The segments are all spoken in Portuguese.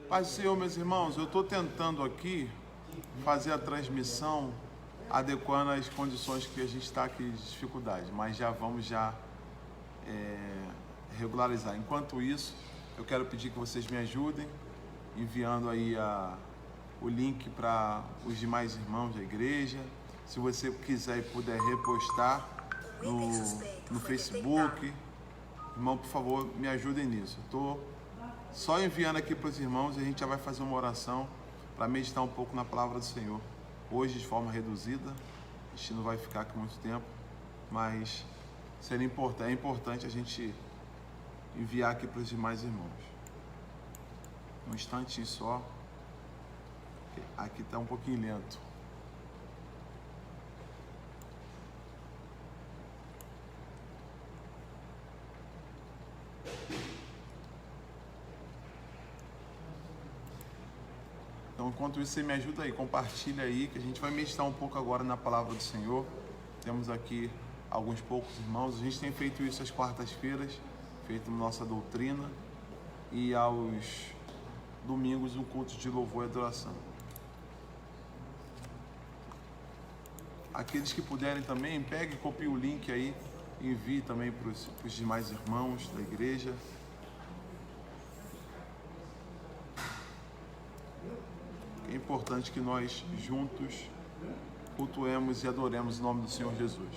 Paz do Senhor, meus irmãos, eu estou tentando aqui fazer a transmissão adequando às condições que a gente está aqui de dificuldade, mas já vamos regularizar. Enquanto isso, eu quero pedir que vocês me ajudem enviando aí o link para os demais irmãos da igreja. Se você quiser e puder repostar no Facebook, irmão, por favor, me ajudem nisso. Estou só enviando aqui para os irmãos e a gente já vai fazer uma oração para meditar um pouco na palavra do Senhor. Hoje de forma reduzida, a gente não vai ficar aqui muito tempo, mas é importante a gente enviar aqui para os demais irmãos. Um instantinho só, aqui está um pouquinho lento. Então, enquanto isso, você me ajuda aí, compartilha aí, que a gente vai meditar um pouco agora na palavra do Senhor. Temos aqui alguns poucos irmãos, a gente tem feito isso às quartas-feiras, feito nossa doutrina, e aos domingos um culto de louvor e adoração. Aqueles que puderem também, pegue e copie o link aí, e envie também para os demais irmãos da igreja. É importante que nós juntos cultuemos e adoremos o nome do Senhor Jesus.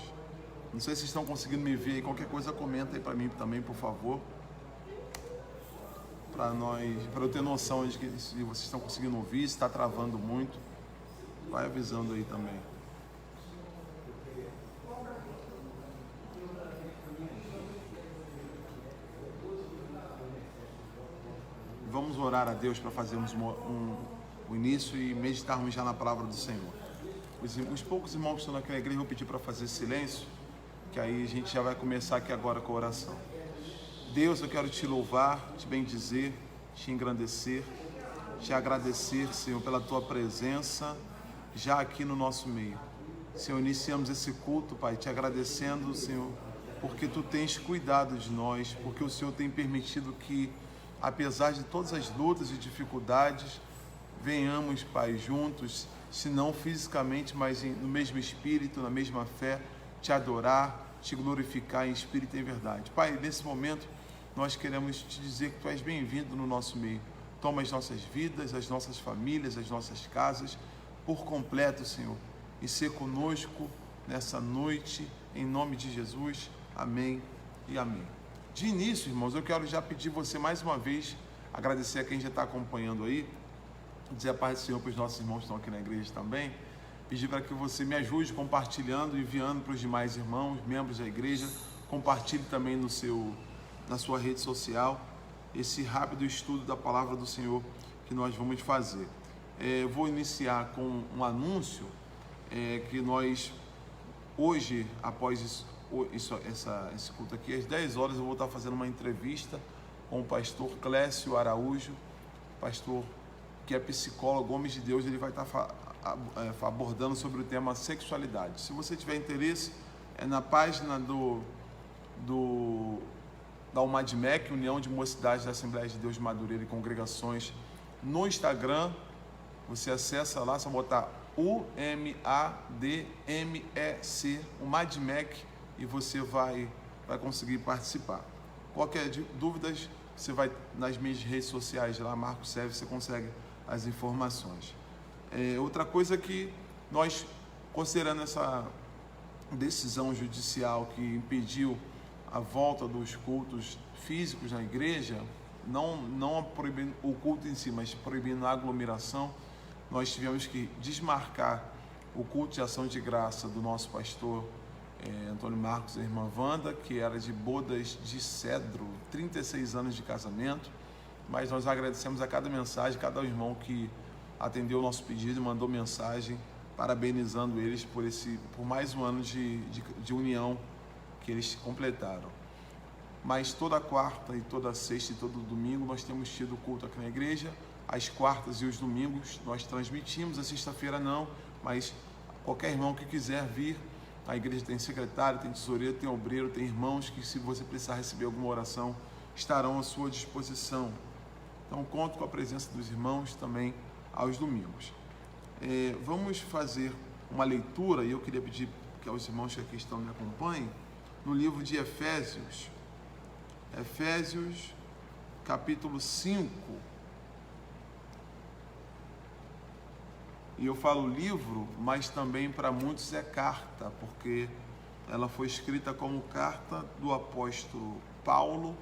Não sei se estão conseguindo me ver aí, qualquer coisa comenta aí para mim também, por favor. Para eu ter noção de que se vocês estão conseguindo ouvir, se está travando muito, vai avisando aí também. Vamos orar a Deus para fazermos o início e meditarmos já na palavra do Senhor. Os poucos irmãos que estão aqui na igreja, eu vou pedir para fazer silêncio, que aí a gente já vai começar aqui agora com a oração. Deus, eu quero te louvar, te bendizer, te engrandecer, te agradecer, Senhor, pela tua presença já aqui no nosso meio. Senhor, iniciamos esse culto, Pai, te agradecendo, Senhor, porque tu tens cuidado de nós, porque o Senhor tem permitido que, apesar de todas as lutas e dificuldades, venhamos, Pai, juntos, se não fisicamente, mas no mesmo espírito, na mesma fé, te adorar, te glorificar em espírito e em verdade. Pai, nesse momento, nós queremos te dizer que tu és bem-vindo no nosso meio. Toma as nossas vidas, as nossas famílias, as nossas casas, por completo, Senhor, e ser conosco nessa noite, em nome de Jesus. Amém e amém. De início, irmãos, eu quero já pedir você mais uma vez, agradecer a quem já está acompanhando aí, dizer a paz do Senhor para os nossos irmãos que estão aqui na igreja também, pedir para que você me ajude compartilhando, enviando para os demais irmãos, membros da igreja, compartilhe também na sua rede social, esse rápido estudo da palavra do Senhor que nós vamos fazer. Eu vou iniciar com um anúncio, que nós, hoje, após esse culto aqui, às 10 horas eu vou estar fazendo uma entrevista com o pastor Clécio Araújo, pastor que é psicólogo, homem de Deus. Ele vai estar abordando sobre o tema sexualidade. Se você tiver interesse, é na página da UMADMEC, União de Mocidades da Assembleia de Deus de Madureira e Congregações, no Instagram. Você acessa lá, só botar UMADMEC, UMADMEC, e você vai conseguir participar. Qualquer dúvida, você vai nas minhas redes sociais lá, Marcos Sérgio, você consegue as informações. Outra coisa que nós, considerando essa decisão judicial que impediu a volta dos cultos físicos na igreja, não proibindo o culto em si, mas proibindo a aglomeração, nós tivemos que desmarcar o culto de ação de graça do nosso pastor Antônio Marcos e a irmã Wanda, que era de bodas de cedro, 36 anos de casamento, mas nós agradecemos a cada mensagem, cada irmão que atendeu o nosso pedido e mandou mensagem, parabenizando eles por mais um ano de união que eles completaram. Mas toda quarta e toda sexta e todo domingo nós temos tido culto aqui na igreja. As quartas e os domingos nós transmitimos, a sexta-feira não, mas qualquer irmão que quiser vir, a igreja tem secretário, tem tesoureiro, tem obreiro, tem irmãos que, se você precisar receber alguma oração, estarão à sua disposição. Então, conto com a presença dos irmãos também aos domingos. Vamos fazer uma leitura, e eu queria pedir que aos irmãos que aqui estão me acompanhem, no livro de Efésios, capítulo 5. E eu falo livro, mas também para muitos é carta, porque ela foi escrita como carta do apóstolo Paulo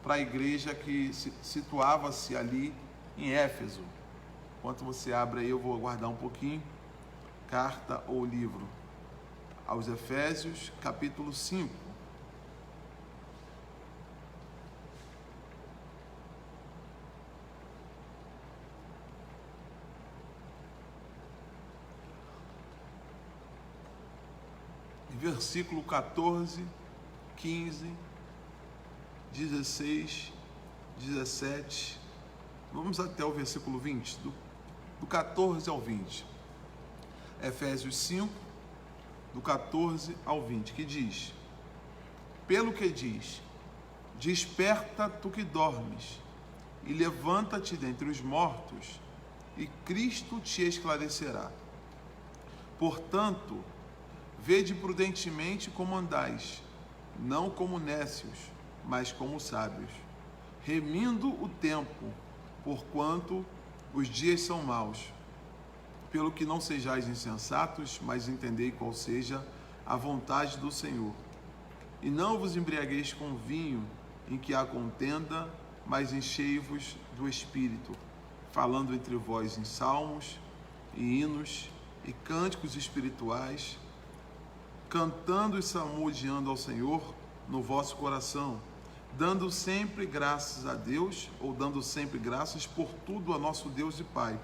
para a igreja que situava-se ali em Éfeso. Enquanto você abre aí, eu vou aguardar um pouquinho. Carta ou livro aos Efésios, capítulo 5. Versículo 14, 15, 16, 17, vamos até o versículo 20, do 14 ao 20. Efésios 5, do 14 ao 20, que diz: pelo que diz, desperta tu que dormes, e levanta-te dentre os mortos, e Cristo te esclarecerá. Portanto, vede prudentemente como andais, não como nécios, mas como sábios, remindo o tempo, porquanto os dias são maus. Pelo que não sejais insensatos, mas entendei qual seja a vontade do Senhor. E não vos embriagueis com vinho, em que há contenda, mas enchei-vos do Espírito, falando entre vós em salmos, e hinos, e cânticos espirituais, cantando e salmodiando ao Senhor no vosso coração, dando sempre graças a Deus, ou dando sempre graças por tudo a nosso Deus e Pai,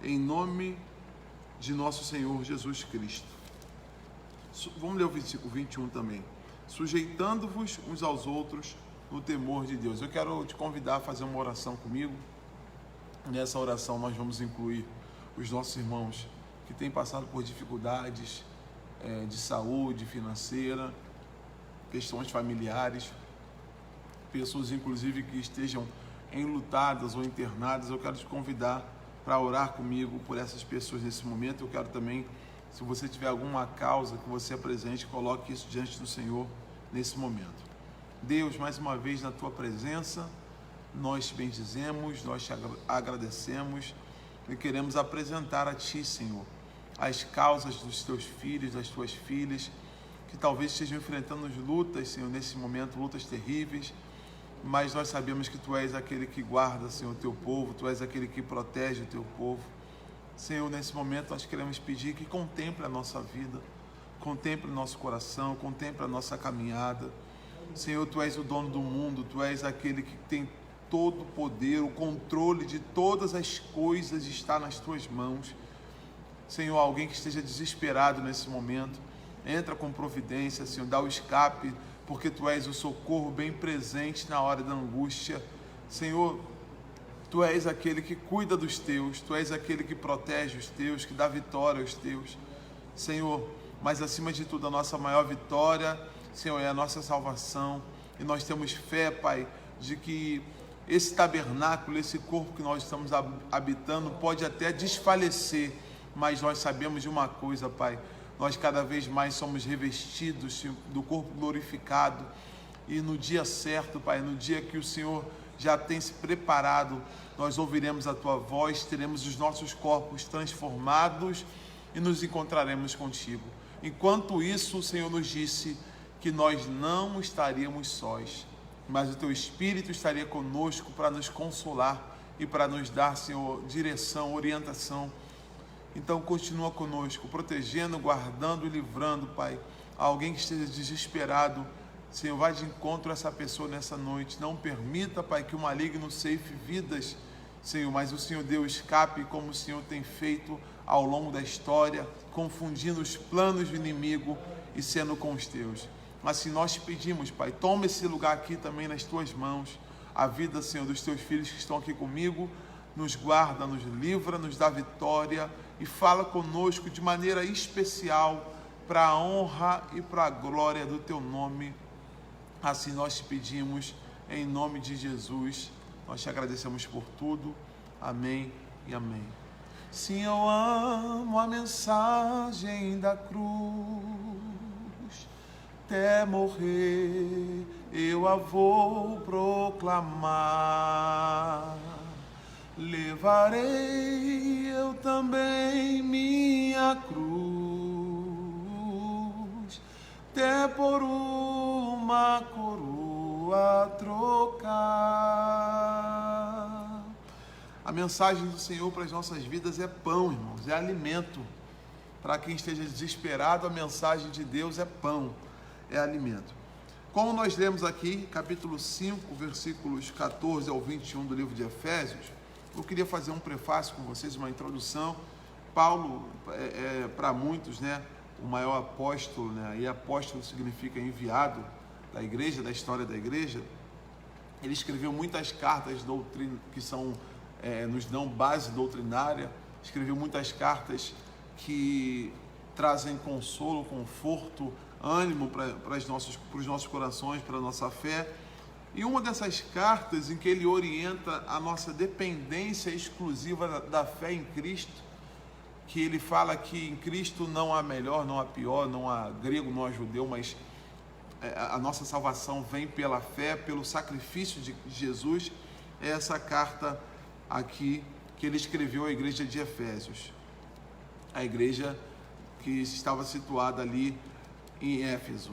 em nome de nosso Senhor Jesus Cristo. Vamos ler o versículo 21 também. Sujeitando-vos uns aos outros no temor de Deus. Eu quero te convidar a fazer uma oração comigo. Nessa oração nós vamos incluir os nossos irmãos que têm passado por dificuldades de saúde financeira, questões familiares, pessoas inclusive que estejam enlutadas ou internadas. Eu quero te convidar para orar comigo por essas pessoas nesse momento. Eu quero também, se você tiver alguma causa que você apresente, coloque isso diante do Senhor nesse momento. Deus, mais uma vez na tua presença, nós te bendizemos, nós te agradecemos e queremos apresentar a ti, Senhor, as causas dos teus filhos, das tuas filhas, que talvez estejam enfrentando lutas, Senhor, nesse momento, lutas terríveis, mas nós sabemos que Tu és aquele que guarda, Senhor, o Teu povo, Tu és aquele que protege o Teu povo. Senhor, nesse momento nós queremos pedir que contemple a nossa vida, contemple o nosso coração, contemple a nossa caminhada. Senhor, Tu és o dono do mundo, Tu és aquele que tem todo o poder, o controle de todas as coisas está nas Tuas mãos. Senhor, alguém que esteja desesperado nesse momento, entra com providência, Senhor, dá o escape, porque Tu és o socorro bem presente na hora da angústia. Senhor, Tu és aquele que cuida dos Teus, Tu és aquele que protege os Teus, que dá vitória aos Teus. Senhor, mas acima de tudo, a nossa maior vitória, Senhor, é a nossa salvação. E nós temos fé, Pai, de que esse tabernáculo, esse corpo que nós estamos habitando, pode até desfalecer, mas nós sabemos de uma coisa, Pai, nós cada vez mais somos revestidos do corpo glorificado, e no dia certo, Pai, no dia que o Senhor já tem se preparado, nós ouviremos a Tua voz, teremos os nossos corpos transformados e nos encontraremos contigo. Enquanto isso, o Senhor nos disse que nós não estaríamos sós, mas o Teu Espírito estaria conosco para nos consolar e para nos dar, Senhor, direção, orientação. Então continua conosco, protegendo, guardando e livrando, Pai, alguém que esteja desesperado. Senhor, vai de encontro a essa pessoa nessa noite. Não permita, Pai, que o maligno ceife vidas, Senhor, mas o Senhor deu escape, como o Senhor tem feito ao longo da história, confundindo os planos do inimigo e sendo com os Teus. Assim nós te pedimos, Pai, toma esse lugar aqui também nas Tuas mãos, a vida, Senhor, dos Teus filhos que estão aqui comigo, nos guarda, nos livra, nos dá vitória e fala conosco de maneira especial para a honra e para a glória do Teu nome. Assim nós te pedimos em nome de Jesus. Nós te agradecemos por tudo. Amém e amém. Sim, eu amo a mensagem da cruz, até morrer eu a vou proclamar. Levarei eu também minha cruz, até por uma coroa trocar. A mensagem do Senhor para as nossas vidas é pão, irmãos, é alimento. Para quem esteja desesperado, a mensagem de Deus é pão, é alimento. Como nós lemos aqui, capítulo 5, versículos 14 ao 21 do livro de Efésios, eu queria fazer um prefácio com vocês, uma introdução. Paulo, para muitos, né, o maior apóstolo, né, e apóstolo significa enviado da igreja, da história da igreja. Ele escreveu muitas cartas que são, nos dão base doutrinária, escreveu muitas cartas que trazem consolo, conforto, ânimo para os nossos corações, para a nossa fé. E uma dessas cartas em que ele orienta a nossa dependência exclusiva da fé em Cristo, que ele fala que em Cristo não há melhor, não há pior, não há grego, não há judeu, mas a nossa salvação vem pela fé, pelo sacrifício de Jesus. É essa carta aqui que ele escreveu à igreja de Efésios, a igreja que estava situada ali em Éfeso.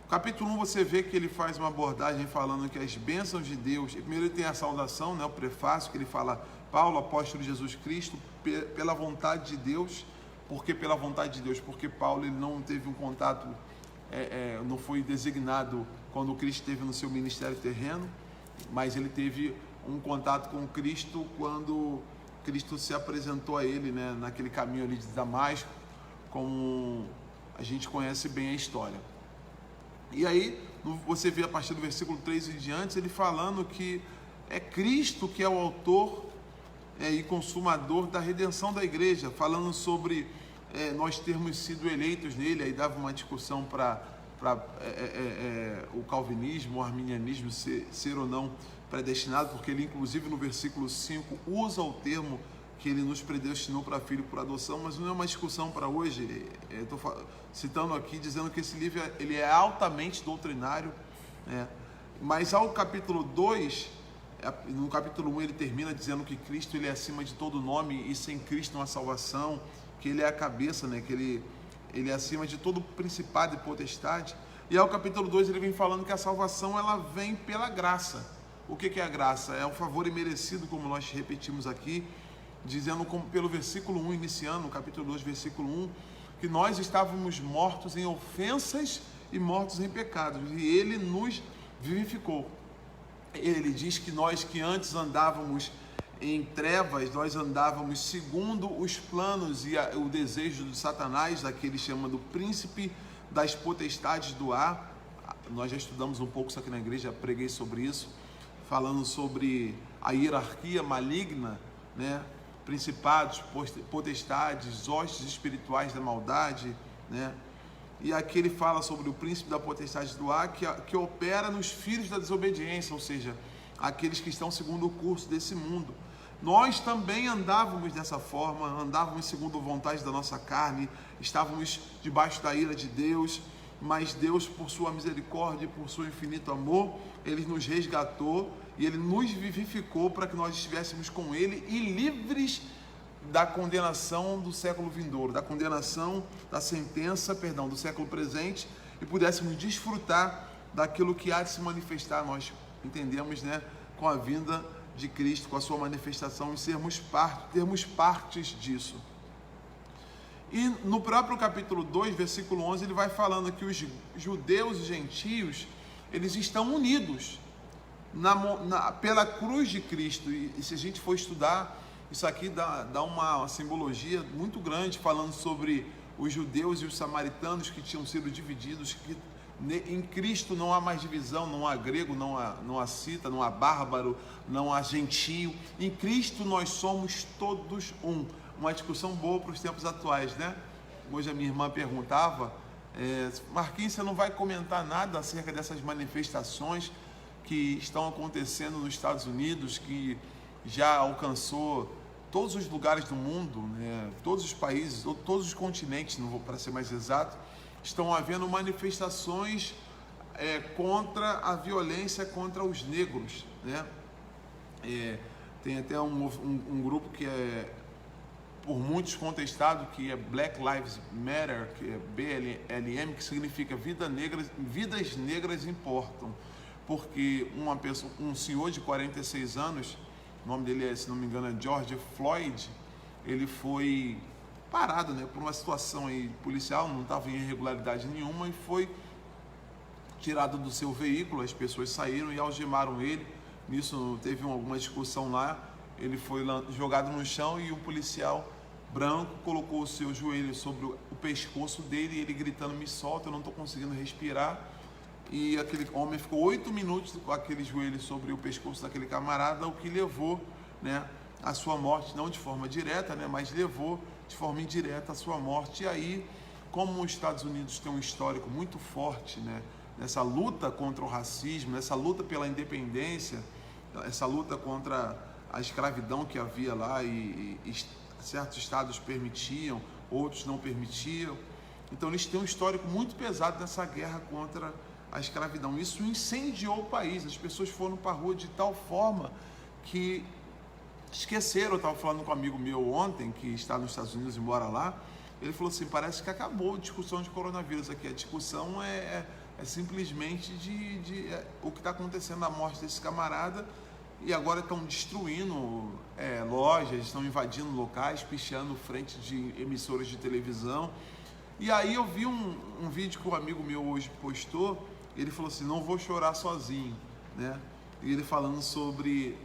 Capítulo 1, você vê que ele faz uma abordagem falando que as bênçãos de Deus, primeiro ele tem a saudação, né, o prefácio, que ele fala: Paulo, apóstolo de Jesus Cristo, pela vontade de Deus. Por que pela vontade de Deus? Porque Paulo ele não teve um contato, não foi designado quando Cristo esteve no seu ministério terreno, mas ele teve um contato com Cristo quando Cristo se apresentou a ele, né, naquele caminho ali de Damasco, como a gente conhece bem a história. E aí, você vê a partir do versículo 3 em diante, ele falando que é Cristo que é o autor e consumador da redenção da igreja, falando sobre nós termos sido eleitos nele. Aí dava uma discussão para o calvinismo, o arminianismo ser ou não predestinado, porque ele inclusive no versículo 5 usa o termo que ele nos predestinou para filho por adoção, mas não é uma discussão para hoje. Estou citando aqui, dizendo que esse livro ele é altamente doutrinário, né? Mas ao capítulo 2, no capítulo 1 ele termina dizendo que Cristo ele é acima de todo nome e sem Cristo não há salvação, que ele é a cabeça, né? Que ele é acima de todo principado e potestade. E ao capítulo 2 ele vem falando que a salvação ela vem pela graça. O que é a graça? É um favor imerecido, como nós repetimos aqui, dizendo como pelo versículo 1, iniciando o capítulo 2, versículo 1, que nós estávamos mortos em ofensas e mortos em pecados, e ele nos vivificou. Ele diz que nós que antes andávamos em trevas, nós andávamos segundo os planos e o desejo de Satanás, daquele chama do príncipe das potestades do ar. Nós já estudamos um pouco isso aqui na igreja, preguei sobre isso, falando sobre a hierarquia maligna, né? Principados, potestades, hostes espirituais da maldade, né? E aqui ele fala sobre o príncipe da potestade do ar que opera nos filhos da desobediência, ou seja, aqueles que estão segundo o curso desse mundo. Nós também andávamos dessa forma, andávamos segundo a vontade da nossa carne, estávamos debaixo da ira de Deus, mas Deus, por sua misericórdia e por seu infinito amor, ele nos resgatou e ele nos vivificou para que nós estivéssemos com ele e livres da condenação do século vindouro, da condenação, da sentença, do século presente, e pudéssemos desfrutar daquilo que há de se manifestar. Nós entendemos, né, com a vinda de Cristo, com a sua manifestação, e termos partes disso. E no próprio capítulo 2, versículo 11, ele vai falando que os judeus e gentios, eles estão unidos pela cruz de Cristo. E se a gente for estudar, isso aqui dá uma simbologia muito grande, falando sobre os judeus e os samaritanos que tinham sido divididos, que em Cristo não há mais divisão, não há grego, não há cita, não há bárbaro, não há gentio. Em Cristo nós somos todos um. Uma discussão boa para os tempos atuais, né? Hoje a minha irmã perguntava, Marquinhos, você não vai comentar nada acerca dessas manifestações que estão acontecendo nos Estados Unidos, que já alcançou todos os lugares do mundo, né? Todos os países, todos os continentes, não vou para ser mais exato, estão havendo manifestações contra a violência contra os negros, né? Tem até um grupo que é por muitos contestado, que é Black Lives Matter, que é BLM, que significa vidas negras importam, porque um senhor de 46 anos, o nome dele se não me engano é George Floyd, ele foi parado, né, por uma situação aí policial, não estava em irregularidade nenhuma, e foi tirado do seu veículo. As pessoas saíram e algemaram ele. Nisso teve alguma discussão lá, ele foi jogado no chão e um policial branco colocou o seu joelho sobre o pescoço dele, e ele gritando: me solta, eu não estou conseguindo respirar. E aquele homem ficou 8 minutos com aquele joelho sobre o pescoço daquele camarada, o que levou, né, a sua morte, não de forma direta, né, mas levou de forma indireta a sua morte. E aí, como os Estados Unidos têm um histórico muito forte, né, nessa luta contra o racismo, nessa luta pela independência, essa luta contra a escravidão que havia lá, e certos estados permitiam, outros não permitiam. Então eles têm um histórico muito pesado nessa guerra contra a escravidão. Isso incendiou o país. As pessoas foram para a rua de tal forma que esqueceram. Eu estava falando com um amigo meu ontem, que está nos Estados Unidos e mora lá. Ele falou assim: parece que acabou a discussão de coronavírus aqui. A discussão é simplesmente o que está acontecendo na morte desse camarada. E agora estão destruindo lojas, estão invadindo locais, pichando frente de emissoras de televisão. E aí eu vi um vídeo que um amigo meu hoje postou. Ele falou assim: não vou chorar sozinho, né? E ele falando sobre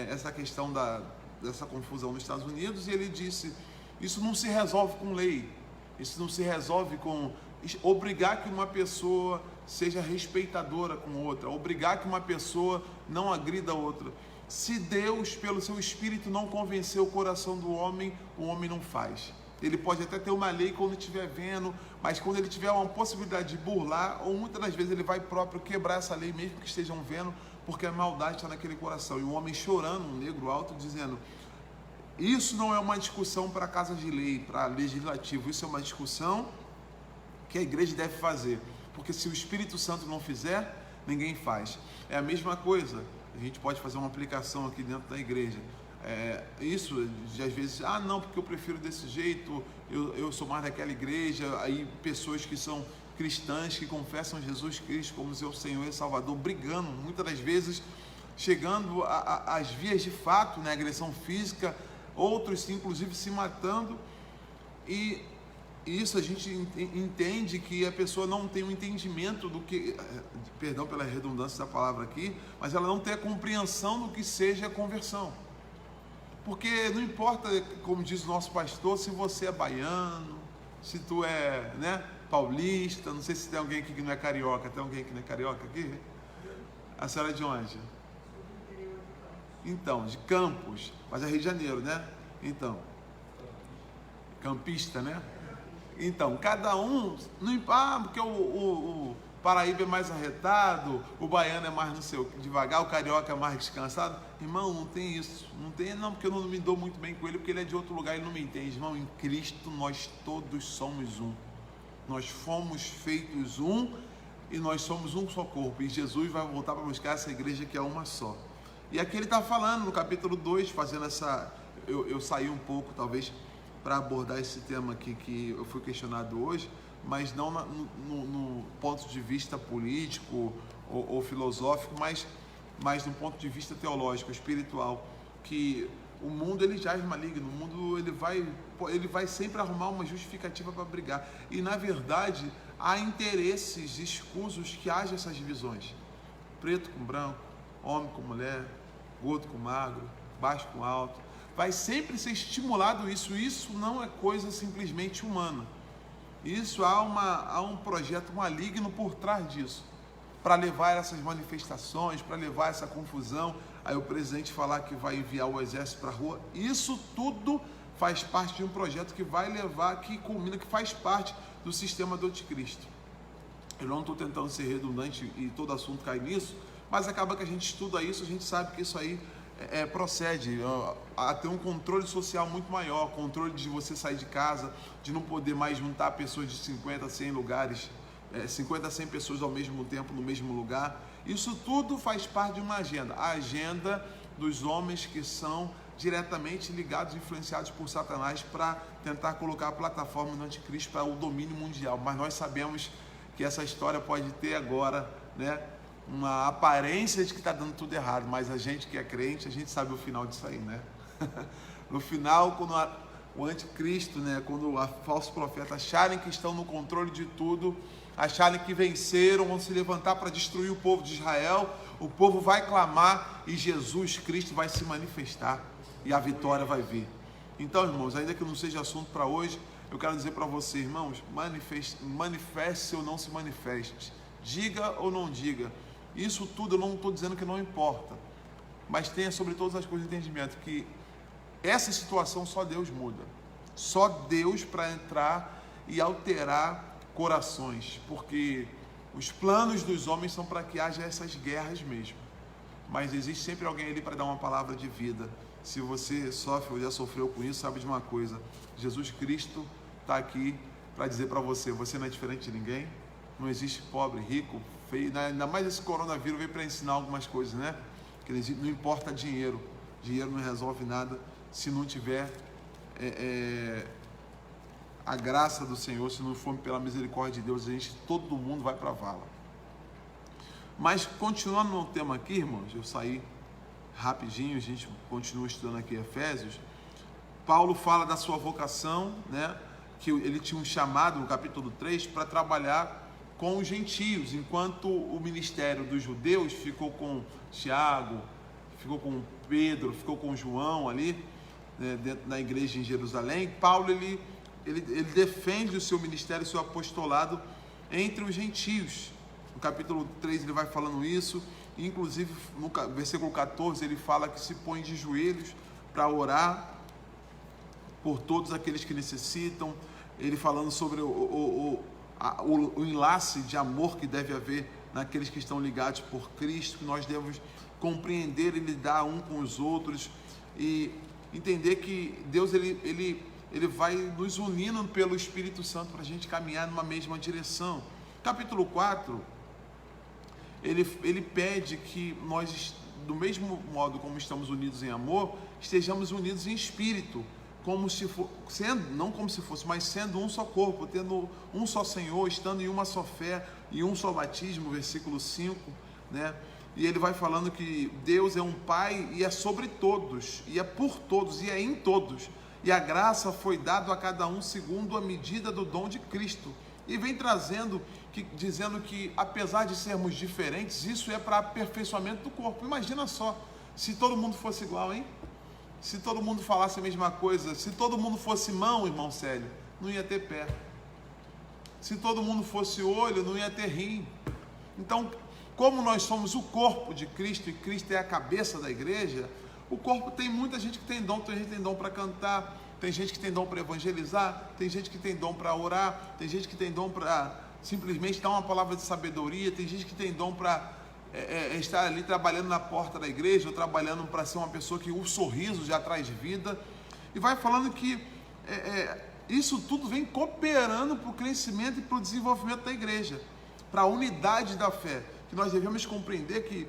essa questão dessa confusão nos Estados Unidos, e ele disse: isso não se resolve com lei, isso não se resolve com obrigar que uma pessoa seja respeitadora com outra, obrigar que uma pessoa não agrida a outra. Se Deus, pelo seu Espírito, não convencer o coração do homem, o homem não faz. Ele pode até ter uma lei quando estiver vendo, mas quando ele tiver uma possibilidade de burlar, ou muitas das vezes ele vai próprio quebrar essa lei, mesmo que estejam vendo, porque a maldade está naquele coração. E um homem chorando, um negro alto, dizendo: isso não é uma discussão para casa de lei, para legislativo, isso é uma discussão que a igreja deve fazer, porque se o Espírito Santo não fizer, ninguém faz. É a mesma coisa, a gente pode fazer uma aplicação aqui dentro da igreja. Isso de às vezes, não, porque eu prefiro desse jeito, eu sou mais daquela igreja. Aí pessoas que são cristãs, que confessam Jesus Cristo como seu Senhor e Salvador, brigando, muitas das vezes chegando às vias de fato, né, agressão física, outros inclusive se matando. E isso a gente entende que a pessoa não tem um entendimento do que, perdão pela redundância da palavra aqui, mas ela não tem a compreensão do que seja a conversão. Porque não importa, como diz o nosso pastor, se você é baiano, se tu é, né, paulista, não sei se tem alguém aqui que não é carioca. Tem alguém que não é carioca aqui? A senhora é de onde? Então, de Campos, mas é Rio de Janeiro, né? Então, campista, né? Então, cada um, porque o Paraíba é mais arretado, o baiano é mais, não sei, devagar, o carioca é mais descansado. Irmão, não tem isso. Não tem, não, porque eu não me dou muito bem com ele, porque ele é de outro lugar e não me entende. Irmão, em Cristo nós todos somos um. Nós fomos feitos um e nós somos um só corpo. E Jesus vai voltar para buscar essa igreja que é uma só. E aqui ele está falando no capítulo 2, fazendo essa... Eu saí um pouco, talvez, para abordar esse tema aqui que eu fui questionado hoje, mas não no ponto de vista político ou filosófico, mas no ponto de vista teológico, espiritual, que o mundo ele já é maligno, o mundo ele vai sempre arrumar uma justificativa para brigar, e na verdade há interesses escusos que haja essas divisões: preto com branco, homem com mulher, gordo com magro, baixo com alto. Vai sempre ser estimulado isso não é coisa simplesmente humana. Isso há um projeto maligno por trás disso, para levar essas manifestações, para levar essa confusão. Aí o presidente falar que vai enviar o exército para a rua, isso tudo faz parte de um projeto que vai levar, que culmina, que faz parte do sistema do anticristo. Eu não estou tentando ser redundante e todo assunto cai nisso, mas acaba que a gente estuda isso, a gente sabe que isso aí procede a ter um controle social muito maior, controle de você sair de casa, de não poder mais juntar pessoas de 50 a 100 lugares, 50 a 100 pessoas ao mesmo tempo no mesmo lugar. Isso tudo faz parte de uma agenda, a agenda dos homens que são diretamente ligados, influenciados por Satanás para tentar colocar a plataforma do anticristo para o domínio mundial. Mas nós sabemos que essa história pode ter agora, né, uma aparência de que está dando tudo errado, mas a gente que é crente, a gente sabe o final disso aí, né? No final, quando o anticristo, né, quando os falsos profetas acharem que estão no controle de tudo, acharem que venceram, vão se levantar para destruir o povo de Israel, o povo vai clamar e Jesus Cristo vai se manifestar e a vitória vai vir. Então, irmãos, ainda que não seja assunto para hoje, eu quero dizer para você, irmãos, manifeste ou não se manifeste, diga ou não diga, isso tudo eu não estou dizendo que não importa, mas tenha sobre todas as coisas entendimento que essa situação só Deus muda, só Deus para entrar e alterar corações, porque os planos dos homens são para que haja essas guerras mesmo, mas existe sempre alguém ali para dar uma palavra de vida. Se você sofre ou já sofreu com isso, sabe de uma coisa, Jesus Cristo está aqui para dizer para você, você não é diferente de ninguém, não existe pobre, rico, feio, ainda mais esse coronavírus veio para ensinar algumas coisas, né? Que não importa dinheiro, dinheiro não resolve nada se não tiver a graça do Senhor, se não for pela misericórdia de Deus, todo mundo vai para a vala. Mas continuando no tema aqui, irmãos, eu saí rapidinho, a gente continua estudando aqui Efésios. Paulo fala da sua vocação, né? Que ele tinha um chamado no capítulo 3 para trabalhar com os gentios, enquanto o ministério dos judeus ficou com Tiago, ficou com Pedro, ficou com João ali, né, dentro da igreja em Jerusalém. Paulo ele defende o seu ministério, o seu apostolado entre os gentios. No capítulo 3 ele vai falando isso, inclusive no versículo 14 ele fala que se põe de joelhos para orar por todos aqueles que necessitam, ele falando sobre o enlace de amor que deve haver naqueles que estão ligados por Cristo, que nós devemos compreender e lidar um com os outros e entender que Deus ele vai nos unindo pelo Espírito Santo para a gente caminhar numa mesma direção. Capítulo 4, ele pede que nós, do mesmo modo como estamos unidos em amor, estejamos unidos em espírito, como se for, não como se fosse, mas sendo um só corpo, tendo um só Senhor, estando em uma só fé e um só batismo, versículo 5, né? E ele vai falando que Deus é um Pai e é sobre todos, e é por todos, e é em todos, e a graça foi dada a cada um segundo a medida do dom de Cristo, e vem dizendo que apesar de sermos diferentes, isso é para aperfeiçoamento do corpo. Imagina só, se todo mundo fosse igual, hein? Se todo mundo falasse a mesma coisa, se todo mundo fosse mão, irmão Célio, não ia ter pé. Se todo mundo fosse olho, não ia ter rim. Então, como nós somos o corpo de Cristo e Cristo é a cabeça da igreja, o corpo tem muita gente que tem dom, tem gente que tem dom para cantar, tem gente que tem dom para evangelizar, tem gente que tem dom para orar, tem gente que tem dom para simplesmente dar uma palavra de sabedoria, tem gente que tem dom para estar ali trabalhando na porta da igreja, ou trabalhando para ser uma pessoa que o sorriso já traz vida, e vai falando que isso tudo vem cooperando para o crescimento e para o desenvolvimento da igreja, para a unidade da fé, que nós devemos compreender que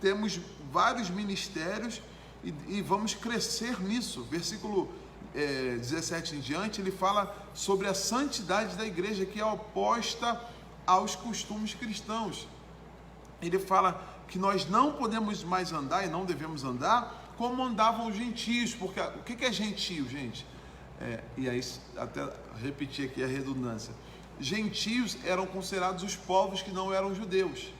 temos vários ministérios e vamos crescer nisso. Versículo 17 em diante, ele fala sobre a santidade da igreja, que é oposta aos costumes cristãos. Ele fala que nós não podemos mais andar e não devemos andar como andavam os gentios, porque o que é gentio, gente? E aí, até repetir aqui a redundância, gentios eram considerados os povos que não eram judeus.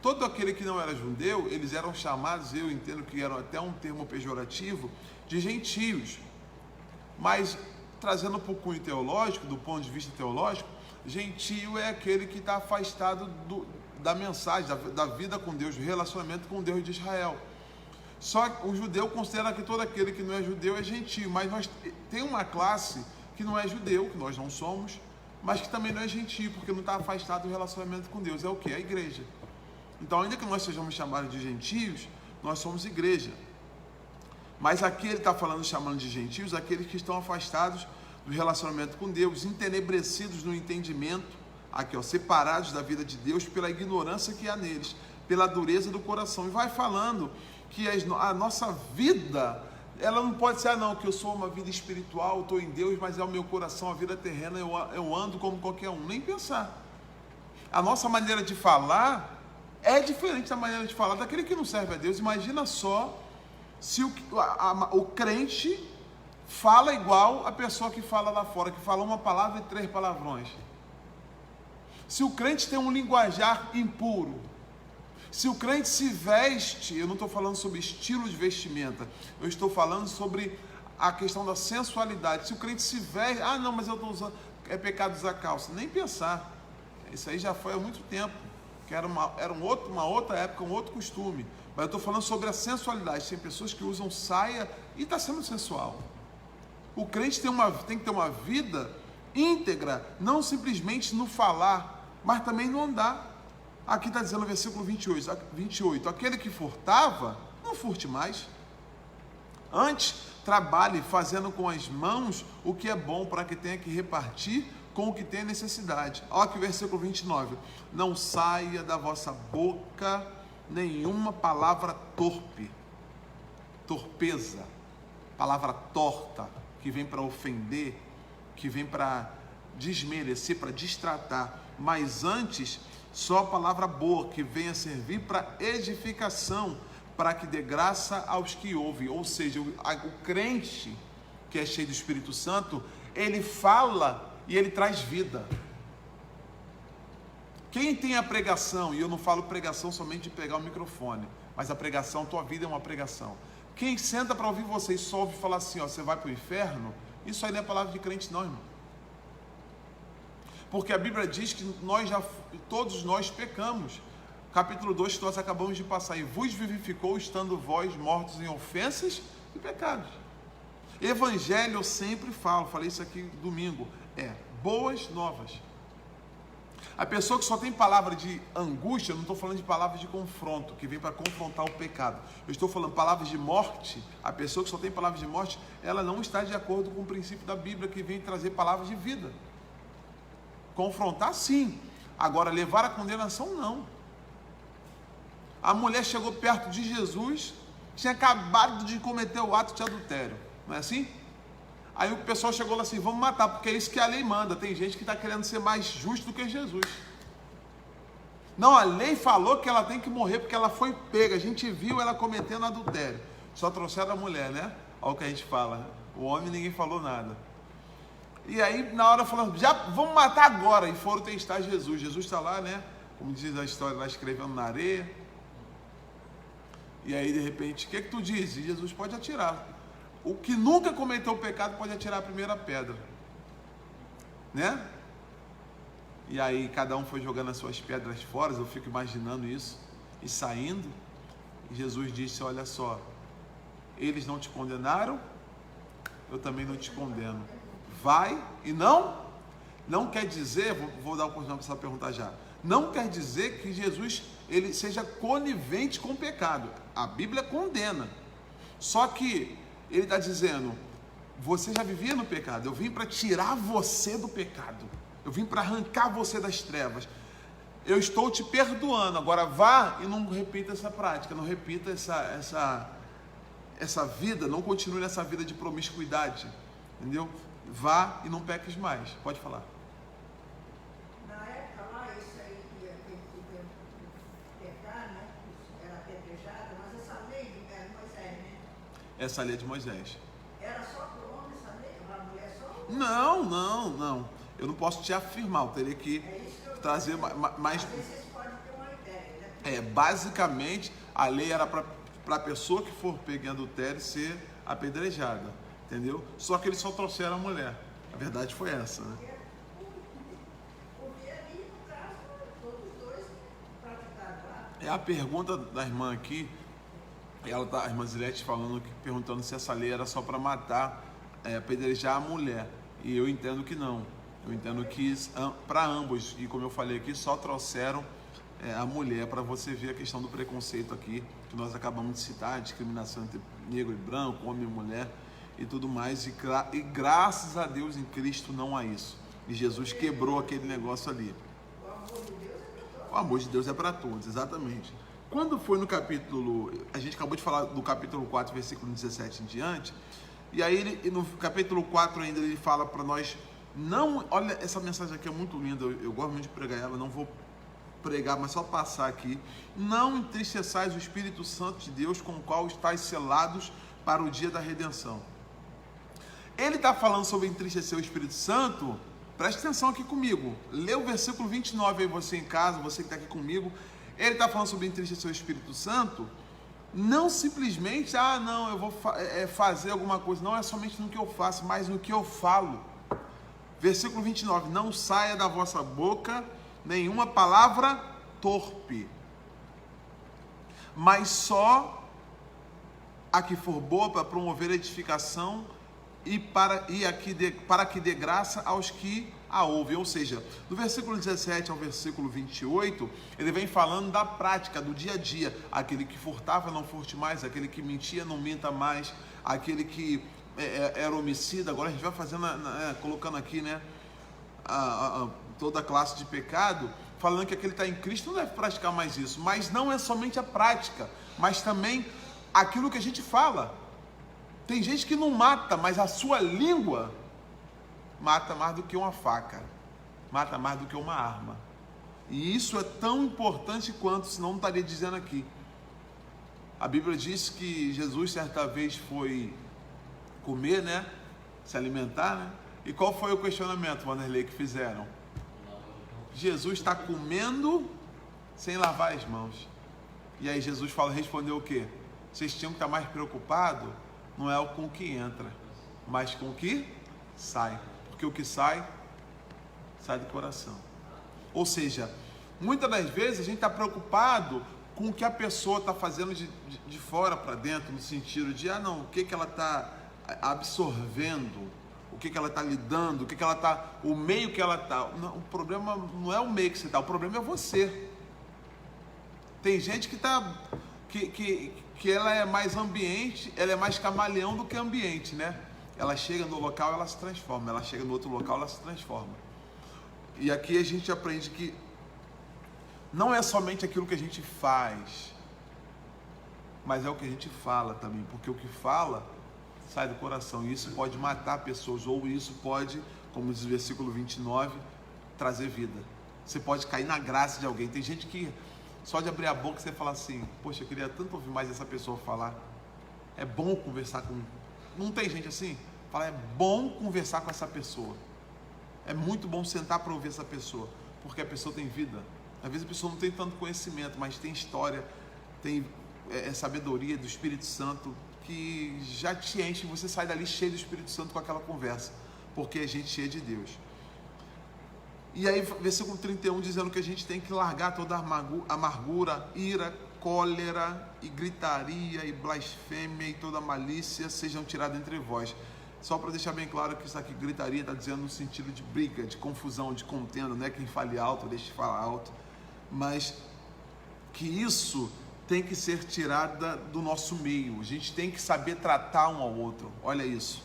Todo aquele que não era judeu, eles eram chamados, eu entendo que era até um termo pejorativo, de gentios. Mas, trazendo um pouco teológico, do ponto de vista teológico, gentio é aquele que está afastado da mensagem, da vida com Deus, do relacionamento com Deus de Israel. Só que o judeu considera que todo aquele que não é judeu é gentio, mas tem uma classe que não é judeu, que nós não somos, mas que também não é gentio, porque não está afastado do relacionamento com Deus. É o que? A igreja. Então, ainda que nós sejamos chamados de gentios, nós somos igreja. Mas aqui ele está falando, chamando de gentios, aqueles que estão afastados do relacionamento com Deus, entenebrecidos no entendimento, aqui ó, separados da vida de Deus pela ignorância que há neles, pela dureza do coração. E vai falando que a nossa vida, ela não pode ser, não, que eu sou uma vida espiritual, estou em Deus, mas é o meu coração, a vida terrena, eu ando como qualquer um. Nem pensar. A nossa maneira de falar é diferente da maneira de falar daquele que não serve a Deus. Imagina só se o crente fala igual a pessoa que fala lá fora, que fala uma palavra e 3 palavrões. Se o crente tem um linguajar impuro, se o crente se veste, eu não estou falando sobre estilo de vestimenta, eu estou falando sobre a questão da sensualidade. Se o crente se veste, não, mas eu estou usando, é pecado usar calça. Nem pensar. Isso aí já foi há muito tempo, que era uma outra época, um outro costume. Mas eu estou falando sobre a sensualidade. Tem pessoas que usam saia e está sendo sensual. O crente tem que ter uma vida íntegra, não simplesmente no falar, mas também no andar. Aqui está dizendo no versículo 28, aquele que furtava, não furte mais. Antes, trabalhe fazendo com as mãos o que é bom, para que tenha que repartir com o que tem necessidade. Olha aqui o versículo 29. Não saia da vossa boca nenhuma palavra torpe, torpeza, palavra torta, que vem para ofender, que vem para desmerecer, para destratar, mas antes, só palavra boa, que venha servir para edificação, para que dê graça aos que ouvem. Ou seja, o crente que é cheio do Espírito Santo, ele fala e ele traz vida. Quem tem a pregação, e eu não falo pregação somente de pegar o microfone, mas a pregação, tua vida é uma pregação. Quem senta para ouvir você e só ouve falar assim, você vai para o inferno, isso aí não é palavra de crente não, irmão. Porque a Bíblia diz que todos nós pecamos. Capítulo 2 que nós acabamos de passar, e vos vivificou estando vós mortos em ofensas e pecados. Evangelho eu sempre falei isso aqui domingo, boas novas. A pessoa que só tem palavra de angústia, eu não estou falando de palavras de confronto, que vem para confrontar o pecado. Eu estou falando palavras de morte. A pessoa que só tem palavras de morte, ela não está de acordo com o princípio da Bíblia, que vem trazer palavras de vida. Confrontar, sim. Agora, levar a condenação, não. A mulher chegou perto de Jesus, tinha acabado de cometer o ato de adultério. Não é assim? Aí o pessoal chegou lá assim, vamos matar, porque é isso que a lei manda. Tem gente que está querendo ser mais justo do que Jesus. Não, a lei falou que ela tem que morrer porque ela foi pega. A gente viu ela cometendo adultério. Só trouxeram a mulher, né? Olha o que a gente fala. O homem ninguém falou nada. E aí na hora falando, já vamos matar agora. E foram testar Jesus. Jesus está lá, né? Como diz a história lá, escrevendo na areia. E aí de repente, o que tu diz? E Jesus pode atirar. O que nunca cometeu o pecado pode atirar a primeira pedra, né? E aí cada um foi jogando as suas pedras fora, eu fico imaginando isso, e saindo, e Jesus disse, olha só, eles não te condenaram, eu também não te condeno, vai, e não quer dizer, vou dar uma oportunidade para você perguntar já, não quer dizer que Jesus ele seja conivente com o pecado, a Bíblia condena, só que ele está dizendo, você já vivia no pecado, eu vim para tirar você do pecado, eu vim para arrancar você das trevas, eu estou te perdoando, agora vá e não repita essa prática, não repita essa vida, não continue nessa vida de promiscuidade, entendeu? Vá e não peques mais, pode falar. Na época lá, isso aí que pecar, né? Era apedrejado, mas essa lei de Moisés, né? Essa lei de Moisés. Era só para o homem essa lei? Para a mulher só? Não. Eu não posso te afirmar, eu teria que trazer mais. Às vezes vocês podem ter uma ideia, né? Basicamente, a lei era para a pessoa que for pega em adultério ser apedrejada, entendeu? Só que eles só trouxeram a mulher. A verdade foi essa, né? Porque ali, no caso, todos os dois praticaram lá. É a pergunta da irmã aqui. A irmã Zilete perguntando se essa lei era só para matar, apedrejar a mulher. E eu entendo que não. Eu entendo que para ambos, e como eu falei aqui, só trouxeram a mulher, para você ver a questão do preconceito aqui, que nós acabamos de citar, discriminação entre negro e branco, homem e mulher e tudo mais, e graças a Deus em Cristo não há isso. E Jesus quebrou aquele negócio ali. O amor de Deus é para todos, exatamente. Quando foi no capítulo, a gente acabou de falar do capítulo 4, versículo 17 em diante, e aí no capítulo 4 ainda ele fala para nós, não, olha, essa mensagem aqui é muito linda, eu gosto muito de pregar ela, não vou pregar, mas só passar aqui. Não entristeçais o Espírito Santo de Deus, com o qual estáis selados para o dia da redenção. Ele está falando sobre entristecer o Espírito Santo. Preste atenção aqui comigo, lê o versículo 29 aí, você em casa, você que está aqui comigo. Ele está falando sobre entristecer o Espírito Santo, não simplesmente, não, eu vou fazer alguma coisa, não é somente no que eu faço, mas no que eu falo. Versículo 29, não saia da vossa boca nenhuma palavra torpe, mas só a que for boa para promover a edificação e para que dê graça aos que a ouvem. Ou seja, do versículo 17 ao versículo 28, ele vem falando da prática, do dia a dia. Aquele que furtava, não furte mais. Aquele que mentia, não minta mais. Aquele que era homicida, agora a gente vai fazendo, colocando aqui, né, toda a classe de pecado, falando que aquele que está em Cristo não deve praticar mais isso. Mas não é somente a prática, mas também aquilo que a gente fala. Tem gente que não mata, mas a sua língua mata mais do que uma faca, mata mais do que uma arma. E isso é tão importante quanto, senão não estaria dizendo aqui. A Bíblia diz que Jesus certa vez foi comer, né? Se alimentar, né? E qual foi o questionamento, Vanderlei, que fizeram? Jesus está comendo sem lavar as mãos. E aí Jesus respondeu o quê? Vocês tinham que estar mais preocupados, não é com o que entra, mas com o que sai. Porque o que sai do coração. Ou seja, muitas das vezes a gente está preocupado com o que a pessoa está fazendo de fora para dentro, no sentido de, o que ela está absorvendo, o que ela está lidando, o meio que ela está. O problema não é o meio que você está, o problema é você. Tem gente que ela é mais ambiente, ela é mais camaleão do que ambiente, né? Ela chega no local, ela se transforma, ela chega no outro local, ela se transforma. E aqui a gente aprende que não é somente aquilo que a gente faz, mas é o que a gente fala também, porque o que fala sai do coração, e isso pode matar pessoas, ou isso pode, como diz o versículo 29, trazer vida. Você pode cair na graça de alguém. Tem gente que só de abrir a boca você fala assim, poxa, eu queria tanto ouvir mais essa pessoa falar. É bom conversar com... Não tem gente assim? Fala, é bom conversar com essa pessoa. É muito bom sentar para ouvir essa pessoa, porque a pessoa tem vida. Às vezes a pessoa não tem tanto conhecimento, mas tem história, tem sabedoria do Espírito Santo, que já te enche, você sai dali cheio do Espírito Santo com aquela conversa, porque é gente cheia de Deus. E aí, versículo 31, dizendo que a gente tem que largar toda amargura, ira, cólera e gritaria e blasfêmia e toda malícia sejam tiradas entre vós. Só para deixar bem claro que isso aqui, gritaria, está dizendo no sentido de briga, de confusão, de contenda, não é quem fale alto, deixe de falar alto, mas que isso tem que ser tirada do nosso meio. A gente tem que saber tratar um ao outro. Olha isso.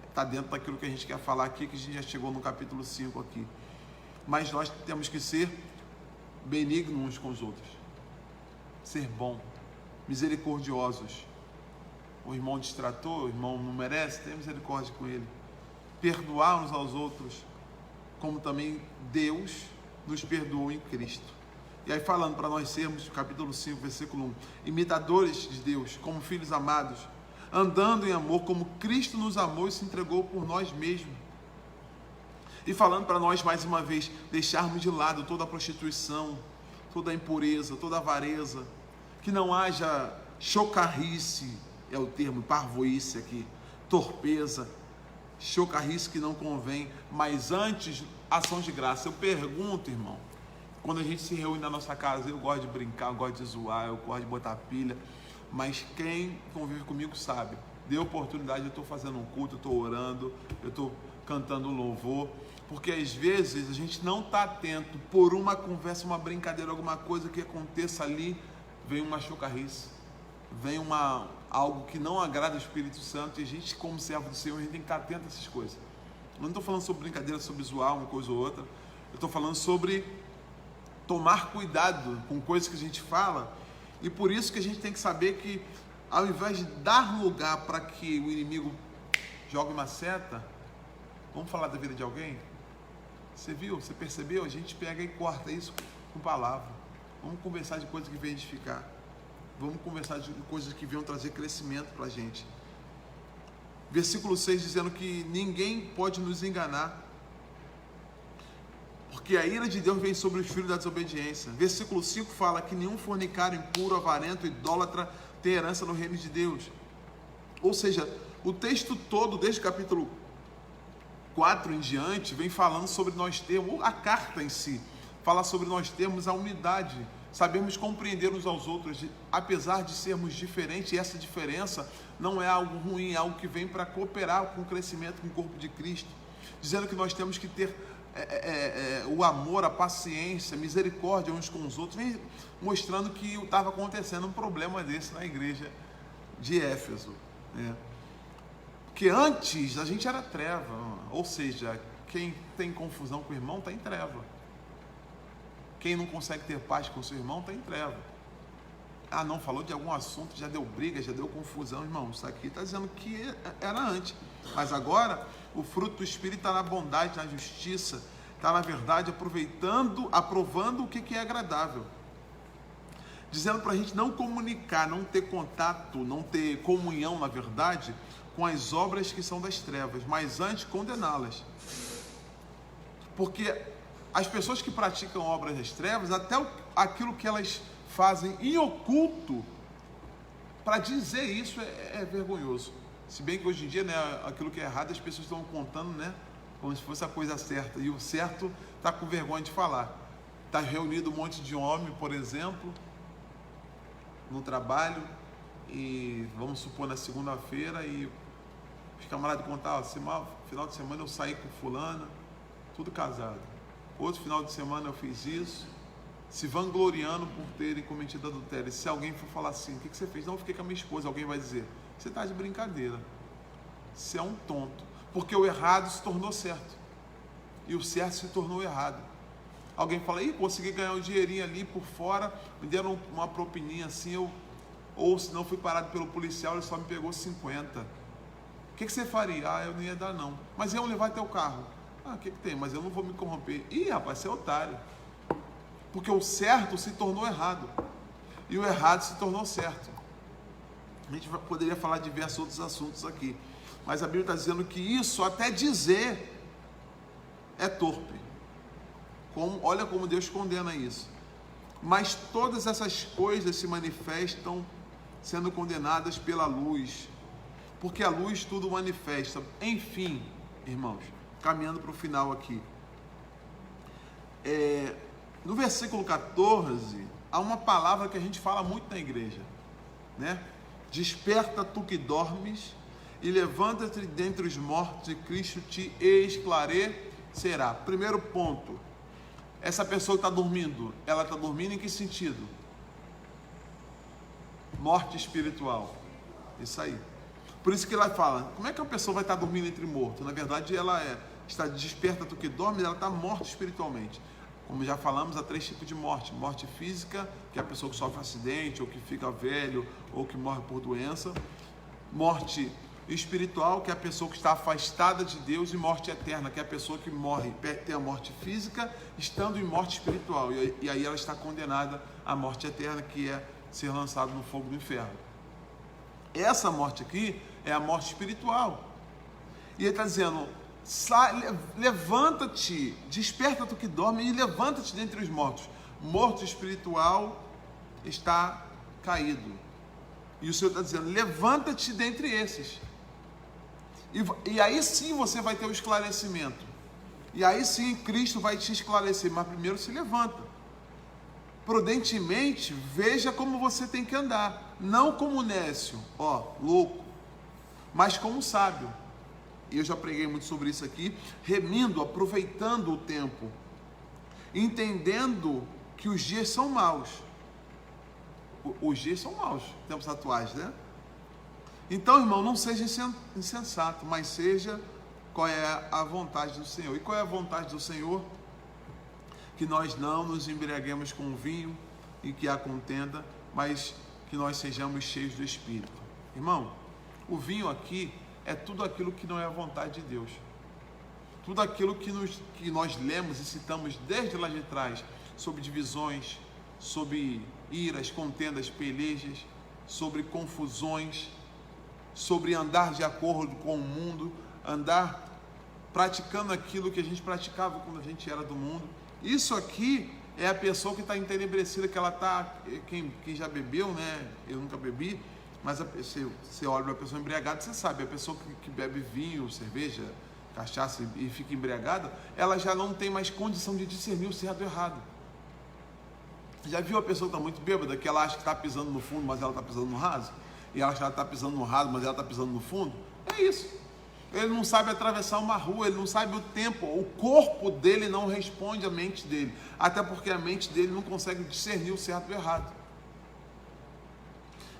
Está dentro daquilo que a gente quer falar aqui, que a gente já chegou no capítulo 5 aqui. Mas nós temos que ser benignos uns com os outros. Ser bom, misericordiosos. O irmão distratou, o irmão não merece, tenha misericórdia com ele. Perdoar uns aos outros, como também Deus nos perdoou em Cristo. E aí falando para nós sermos, capítulo 5, versículo 1, imitadores de Deus, como filhos amados, andando em amor, como Cristo nos amou e se entregou por nós mesmos. E falando para nós, mais uma vez, deixarmos de lado toda a prostituição, toda a impureza, toda a avareza, que não haja chocarrice, é o termo, parvoíce aqui, torpeza, chocarrice que não convém, mas antes, ação de graça. Eu pergunto, irmão, quando a gente se reúne na nossa casa, eu gosto de brincar, eu gosto de zoar, eu gosto de botar pilha, mas quem convive comigo sabe, dê oportunidade, eu estou fazendo um culto, eu estou orando, eu estou cantando louvor, porque às vezes a gente não está atento por uma conversa, uma brincadeira, alguma coisa que aconteça ali, vem uma chocarrice, vem algo que não agrada o Espírito Santo, e a gente, como servo do Senhor, a gente tem que estar atento a essas coisas. Eu não estou falando sobre brincadeira, sobre zoar uma coisa ou outra, eu estou falando sobre tomar cuidado com coisas que a gente fala, e por isso que a gente tem que saber que, ao invés de dar lugar para que o inimigo jogue uma seta, vamos falar da vida de alguém? Você viu? Você percebeu? A gente pega e corta isso com palavra. Vamos conversar de coisas que vêm edificar. Vamos conversar de coisas que venham trazer crescimento para a gente. Versículo 6 dizendo que ninguém pode nos enganar, porque a ira de Deus vem sobre os filhos da desobediência. Versículo 5 fala que nenhum fornicário, impuro, avarento, idólatra tem herança no reino de Deus. Ou seja, o texto todo, desde o capítulo 4 em diante, vem falando sobre nós termos, a carta em si, fala sobre nós termos a unidade, sabemos compreender uns aos outros, apesar de sermos diferentes, e essa diferença não é algo ruim, é algo que vem para cooperar com o crescimento com o corpo de Cristo, dizendo que nós temos que ter o amor, a paciência, a misericórdia uns com os outros, vem mostrando que estava acontecendo um problema desse na igreja de Éfeso, né? Porque antes a gente era treva, ou seja, quem tem confusão com o irmão está em treva, quem não consegue ter paz com o seu irmão está em treva. Ah, não, falou de algum assunto, já deu briga, já deu confusão, irmão, isso aqui está dizendo que era antes, mas agora o fruto do Espírito está na bondade, na justiça, está na verdade, aprovando o que é agradável, dizendo para a gente não comunicar, não ter contato, não ter comunhão, na verdade, com as obras que são das trevas, mas antes condená-las, porque as pessoas que praticam obras das trevas, até aquilo que elas fazem em oculto, para dizer isso é vergonhoso. Se bem que hoje em dia, né, aquilo que é errado as pessoas estão contando, né, como se fosse a coisa certa, e o certo está com vergonha de falar. Está reunido um monte de homem, por exemplo, no trabalho, e vamos supor na segunda-feira, e os camaradas contavam, final de semana eu saí com fulana, tudo casado. Outro final de semana eu fiz isso, se vangloriando por terem cometido adultério. E se alguém for falar assim, o que você fez? Não, eu fiquei com a minha esposa. Alguém vai dizer, você está de brincadeira, você é um tonto, porque o errado se tornou certo, e o certo se tornou errado. Alguém fala, consegui ganhar um dinheirinho ali por fora, me deram uma propininha assim, ou se não fui parado pelo policial, ele só me pegou 50. O que você faria? Eu não ia dar não, mas iam levar teu carro. O que tem? Mas eu não vou me corromper. Rapaz, você é otário. Porque o certo se tornou errado. E o errado se tornou certo. A gente poderia falar de diversos outros assuntos aqui. Mas a Bíblia está dizendo que isso, até dizer, é torpe. Olha como Deus condena isso. Mas todas essas coisas se manifestam sendo condenadas pela luz. Porque a luz tudo manifesta. Enfim, irmãos, caminhando para o final aqui. No versículo 14, há uma palavra que a gente fala muito na igreja, né? Desperta tu que dormes e levanta-te dentre os mortos e Cristo te esclarecerá. Primeiro ponto, essa pessoa que está dormindo, ela está dormindo em que sentido? Morte espiritual, isso aí. Por isso que ela fala, como é que a pessoa vai estar dormindo entre mortos? Na verdade, ela está desperta tu que dorme, ela está morta espiritualmente. Como já falamos, há 3 tipos de morte. Morte física, que é a pessoa que sofre um acidente, ou que fica velho, ou que morre por doença. Morte espiritual, que é a pessoa que está afastada de Deus. E morte eterna, que é a pessoa que morre, tem a morte física, estando em morte espiritual. E aí ela está condenada à morte eterna, que é ser lançado no fogo do inferno. Essa morte aqui é a morte espiritual. E ele está dizendo, levanta-te, desperta tu que dorme e levanta-te dentre os mortos. Morto espiritual está caído. E o Senhor está dizendo, levanta-te dentre esses. E aí sim você vai ter o esclarecimento. E aí sim Cristo vai te esclarecer. Mas primeiro se levanta. Prudentemente, veja como você tem que andar. Não como nécio, louco, mas como sábio. e eu já preguei muito sobre isso aqui, remindo, aproveitando o tempo, entendendo que os dias são maus. Os dias são maus, tempos atuais, né? Então, irmão, não seja insensato, mas seja qual é a vontade do Senhor. E qual é a vontade do Senhor? Que nós não nos embriaguemos com o vinho e que há contenda, mas que nós sejamos cheios do Espírito. Irmão, o vinho aqui é tudo aquilo que não é a vontade de Deus. Tudo aquilo que nós lemos e citamos desde lá de trás, sobre divisões, sobre iras, contendas, pelejas, sobre confusões, sobre andar de acordo com o mundo, andar praticando aquilo que a gente praticava quando a gente era do mundo. Isso aqui é a pessoa que está entenebrecida, que ela está, quem já bebeu, né? Eu nunca bebi, mas você olha para a pessoa embriagada, você sabe, a pessoa que bebe vinho, cerveja, cachaça e fica embriagada, ela já não tem mais condição de discernir o certo e o errado. Já viu a pessoa que está muito bêbada, que ela acha que está pisando no fundo, mas ela está pisando no raso? E ela acha que ela está pisando no raso, mas ela está pisando no fundo? É isso. Ele não sabe atravessar uma rua, ele não sabe o tempo, o corpo dele não responde à mente dele, até porque a mente dele não consegue discernir o certo e o errado.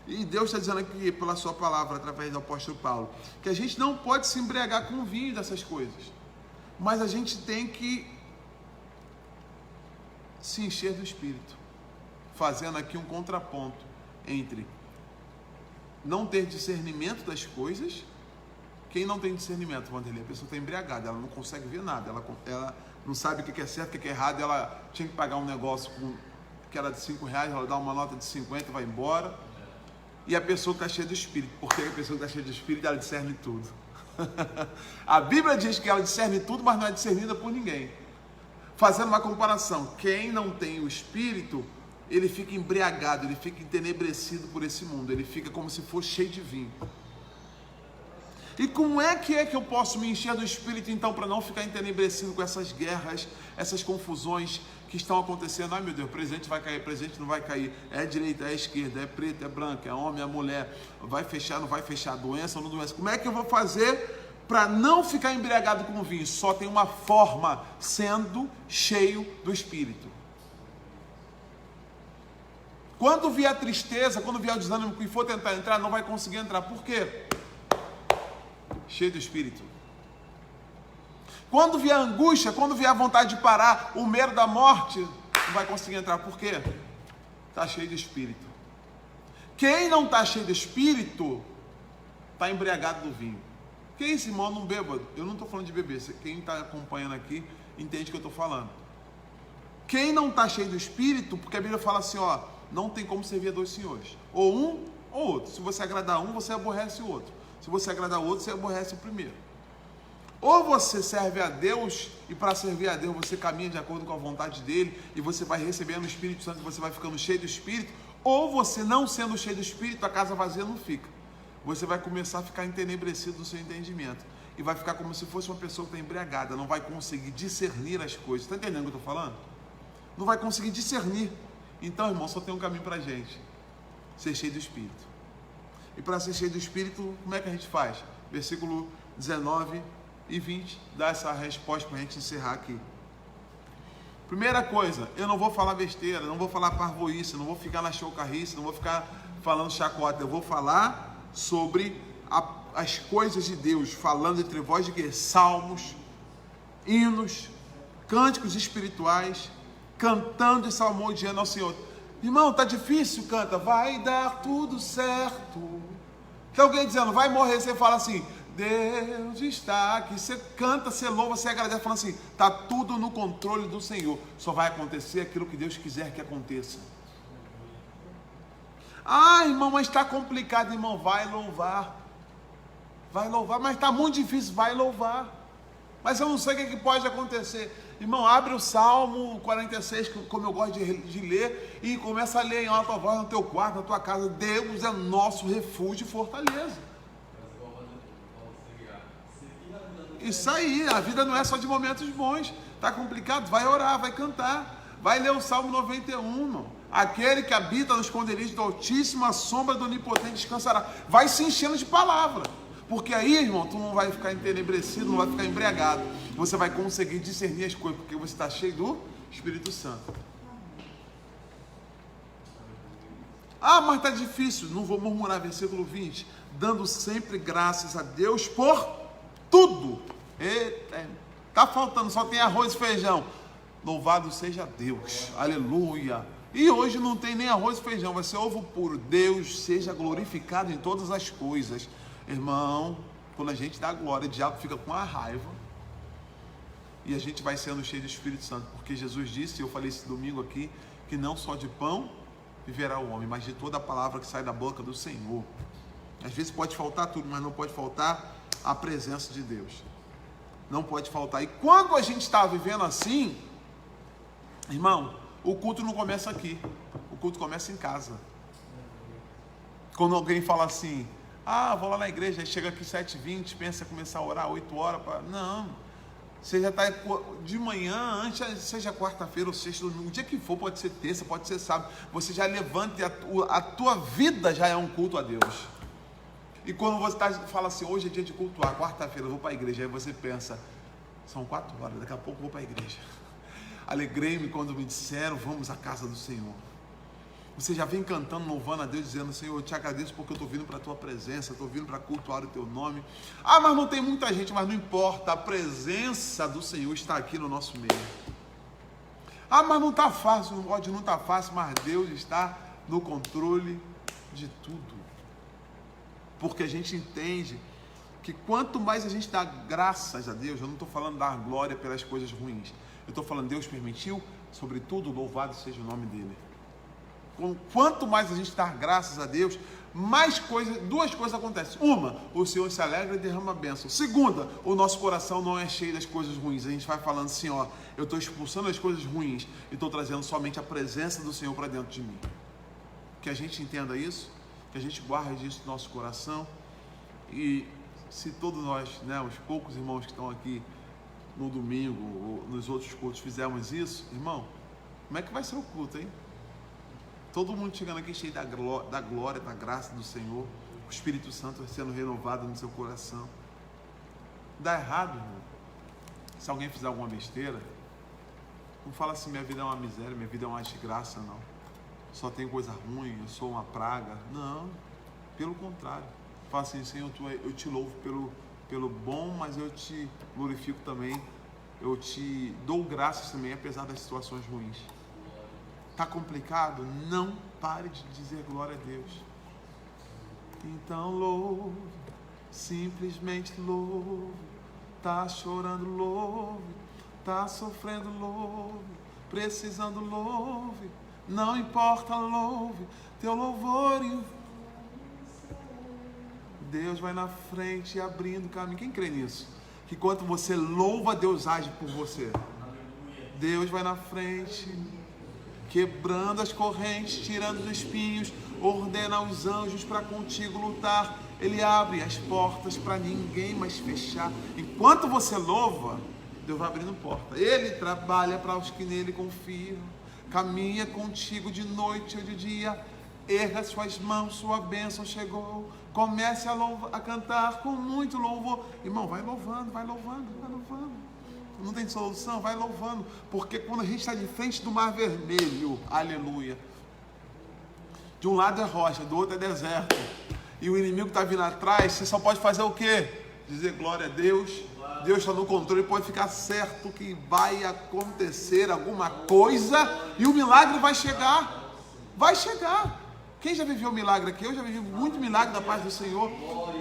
E Deus está dizendo aqui, pela sua palavra, através do apóstolo Paulo, que a gente não pode se embriagar com o vinho dessas coisas, mas a gente tem que se encher do Espírito, fazendo aqui um contraponto entre não ter discernimento das coisas. Quem não tem discernimento, Vanderlei, a pessoa está embriagada, ela não consegue ver nada, ela não sabe o que é certo, o que é errado, ela tinha que pagar um negócio que era de R$5, ela dá uma nota de 50 e vai embora. E a pessoa está cheia do Espírito, porque a pessoa que está cheia do Espírito, ela discerne tudo. A Bíblia diz que ela discerne tudo, mas não é discernida por ninguém. Fazendo uma comparação, quem não tem o Espírito, ele fica embriagado, ele fica entenebrecido por esse mundo, ele fica como se fosse cheio de vinho. E como é que eu posso me encher do Espírito, então, para não ficar entenebrecido com essas guerras, essas confusões que estão acontecendo? Ai, meu Deus, presente vai cair, presente não vai cair, é direita, é esquerda, é preto, é branco, é homem, é mulher, vai fechar, não vai fechar, doença ou não doença. Como é que eu vou fazer para não ficar embriagado com o vinho? Só tem uma forma, sendo cheio do Espírito. Quando vier a tristeza, quando vier o desânimo, que for tentar entrar, não vai conseguir entrar. Por quê? Cheio do Espírito. Quando vier a angústia, quando vier a vontade de parar, o medo da morte, não vai conseguir entrar. Por quê? Está cheio do Espírito. Quem não está cheio do Espírito, está embriagado do vinho. Que isso, irmão? Não beba. Eu não estou falando de beber. Quem está acompanhando aqui, entende o que eu estou falando. Quem não está cheio do Espírito, porque a Bíblia fala assim, ó, não tem como servir a dois senhores. Ou um ou outro. Se você agradar um, você aborrece o outro. Se você agradar o outro, você aborrece o primeiro. Ou você serve a Deus, e para servir a Deus você caminha de acordo com a vontade dele, e você vai recebendo o Espírito Santo, e você vai ficando cheio do Espírito. Ou você, não sendo cheio do Espírito, a casa vazia não fica. Você vai começar a ficar entenebrecido no seu entendimento, e vai ficar como se fosse uma pessoa que está embriagada, não vai conseguir discernir as coisas. Está entendendo o que eu estou falando? Não vai conseguir discernir. Então, irmão, só tem um caminho para a gente: ser cheio do Espírito. E para ser cheio do Espírito, como é que a gente faz? Versículo 19 e 20, dá essa resposta para a gente encerrar aqui. Primeira coisa, eu não vou falar besteira, não vou falar parvoíce, não vou ficar na chocarrice, não vou ficar falando chacota, eu vou falar sobre as coisas de Deus, falando entre vós de quê? Salmos, hinos, cânticos espirituais, cantando e salmodiando ao Senhor. Irmão, tá difícil? Canta, vai dar tudo certo. Tem alguém dizendo, vai morrer, você fala assim, Deus está aqui. Você canta, você louva, você agradece, fala assim, tá tudo no controle do Senhor. Só vai acontecer aquilo que Deus quiser que aconteça. Ah, irmão, mas está complicado, irmão, vai louvar. Vai louvar, mas está muito difícil, vai louvar. Mas eu não sei o que pode acontecer. Irmão, abre o Salmo 46, como eu gosto de ler, e começa a ler em alta voz no teu quarto, na tua casa. Deus é nosso refúgio e fortaleza. Isso aí, a vida não é só de momentos bons. Está complicado? Vai orar, vai cantar. Vai ler o Salmo 91, irmão. Aquele que habita no esconderijo do Altíssimo, a sombra do Onipotente descansará. Vai se enchendo de palavra. Porque aí, irmão, tu não vai ficar entenebrecido, não vai ficar embriagado. Você vai conseguir discernir as coisas, porque você está cheio do Espírito Santo. Ah, mas está difícil. Não vou murmurar, versículo 20. Dando sempre graças a Deus por tudo. Eita, tá faltando, só tem arroz e feijão. Louvado seja Deus. Aleluia. E hoje não tem nem arroz e feijão, vai ser ovo puro. Deus seja glorificado em todas as coisas. Irmão, quando a gente dá glória, o diabo fica com a raiva. E a gente vai sendo cheio do Espírito Santo. Porque Jesus disse, eu falei esse domingo aqui, que não só de pão viverá o homem, mas de toda a palavra que sai da boca do Senhor. Às vezes pode faltar tudo, mas não pode faltar a presença de Deus. Não pode faltar. E quando a gente está vivendo assim, irmão, o culto não começa aqui. O culto começa em casa. Quando alguém fala assim, ah, vou lá na igreja, chega aqui 7h20, pensa em começar a orar 8 horas. Não. Você já está de manhã, antes, seja quarta-feira ou sexta, o dia que for, pode ser terça, pode ser sábado, você já levanta e a tua vida já é um culto a Deus. E quando você fala assim, hoje é dia de cultuar, quarta-feira eu vou para a igreja, aí você pensa, são 4 horas, daqui a pouco eu vou para a igreja. Alegrei-me quando me disseram, vamos à casa do Senhor. Você já vem cantando, louvando a Deus, dizendo, Senhor, eu te agradeço porque eu estou vindo para a tua presença, estou vindo para cultuar o teu nome. Ah, mas não tem muita gente, mas não importa, a presença do Senhor está aqui no nosso meio. Ah, mas não está fácil, não está fácil, mas Deus está no controle de tudo. Porque a gente entende que quanto mais a gente dá graças a Deus, eu não estou falando dar glória pelas coisas ruins, eu estou falando Deus permitiu, sobretudo louvado seja o nome dele. Quanto mais a gente dá graças a Deus, mais coisas, 2 coisas acontecem. Uma, o Senhor se alegra e derrama a bênção. Segunda, o nosso coração não é cheio das coisas ruins. A gente vai falando assim, ó, eu estou expulsando as coisas ruins e estou trazendo somente a presença do Senhor para dentro de mim. Que a gente entenda isso, que a gente guarde isso no nosso coração. E se todos nós, né, os poucos irmãos que estão aqui no domingo ou nos outros cultos fizermos isso, irmão, como é que vai ser o culto, hein? Todo mundo chegando aqui cheio da glória, da graça do Senhor, o Espírito Santo sendo renovado no seu coração. Dá errado, irmão. Se alguém fizer alguma besteira, não fala assim, minha vida é uma miséria, minha vida é uma desgraça, não. Só tem coisa ruim, eu sou uma praga. Não, pelo contrário. Fala assim, Senhor, eu te louvo pelo bom, mas eu te glorifico também, eu te dou graças também, apesar das situações ruins. Está complicado? Não pare de dizer glória a Deus. Então louve, simplesmente louve. Está chorando, louve. Está sofrendo, louve. Precisando, louve. Não importa, louve. Teu louvor e Deus vai na frente abrindo caminho. Quem crê nisso? Que quando você louva, Deus age por você. Deus vai na frente, quebrando as correntes, tirando os espinhos, ordena aos anjos para contigo lutar. Ele abre as portas para ninguém mais fechar. Enquanto você louva, Deus vai abrindo porta. Ele trabalha para os que nele confiam. Caminha contigo de noite ou de dia. Erga suas mãos, sua bênção chegou. Comece a cantar com muito louvor. Irmão, vai louvando, vai louvando, vai louvando. Não tem solução, vai louvando. Porque quando a gente está de frente do mar vermelho, aleluia, de um lado é rocha, do outro é deserto, e o inimigo está vindo atrás, você só pode fazer o quê? Dizer glória a Deus. Deus está no controle, pode ficar certo que vai acontecer alguma coisa e o milagre vai chegar. Vai chegar. Quem já viveu milagre aqui? Eu já vivi muito milagre da paz do Senhor.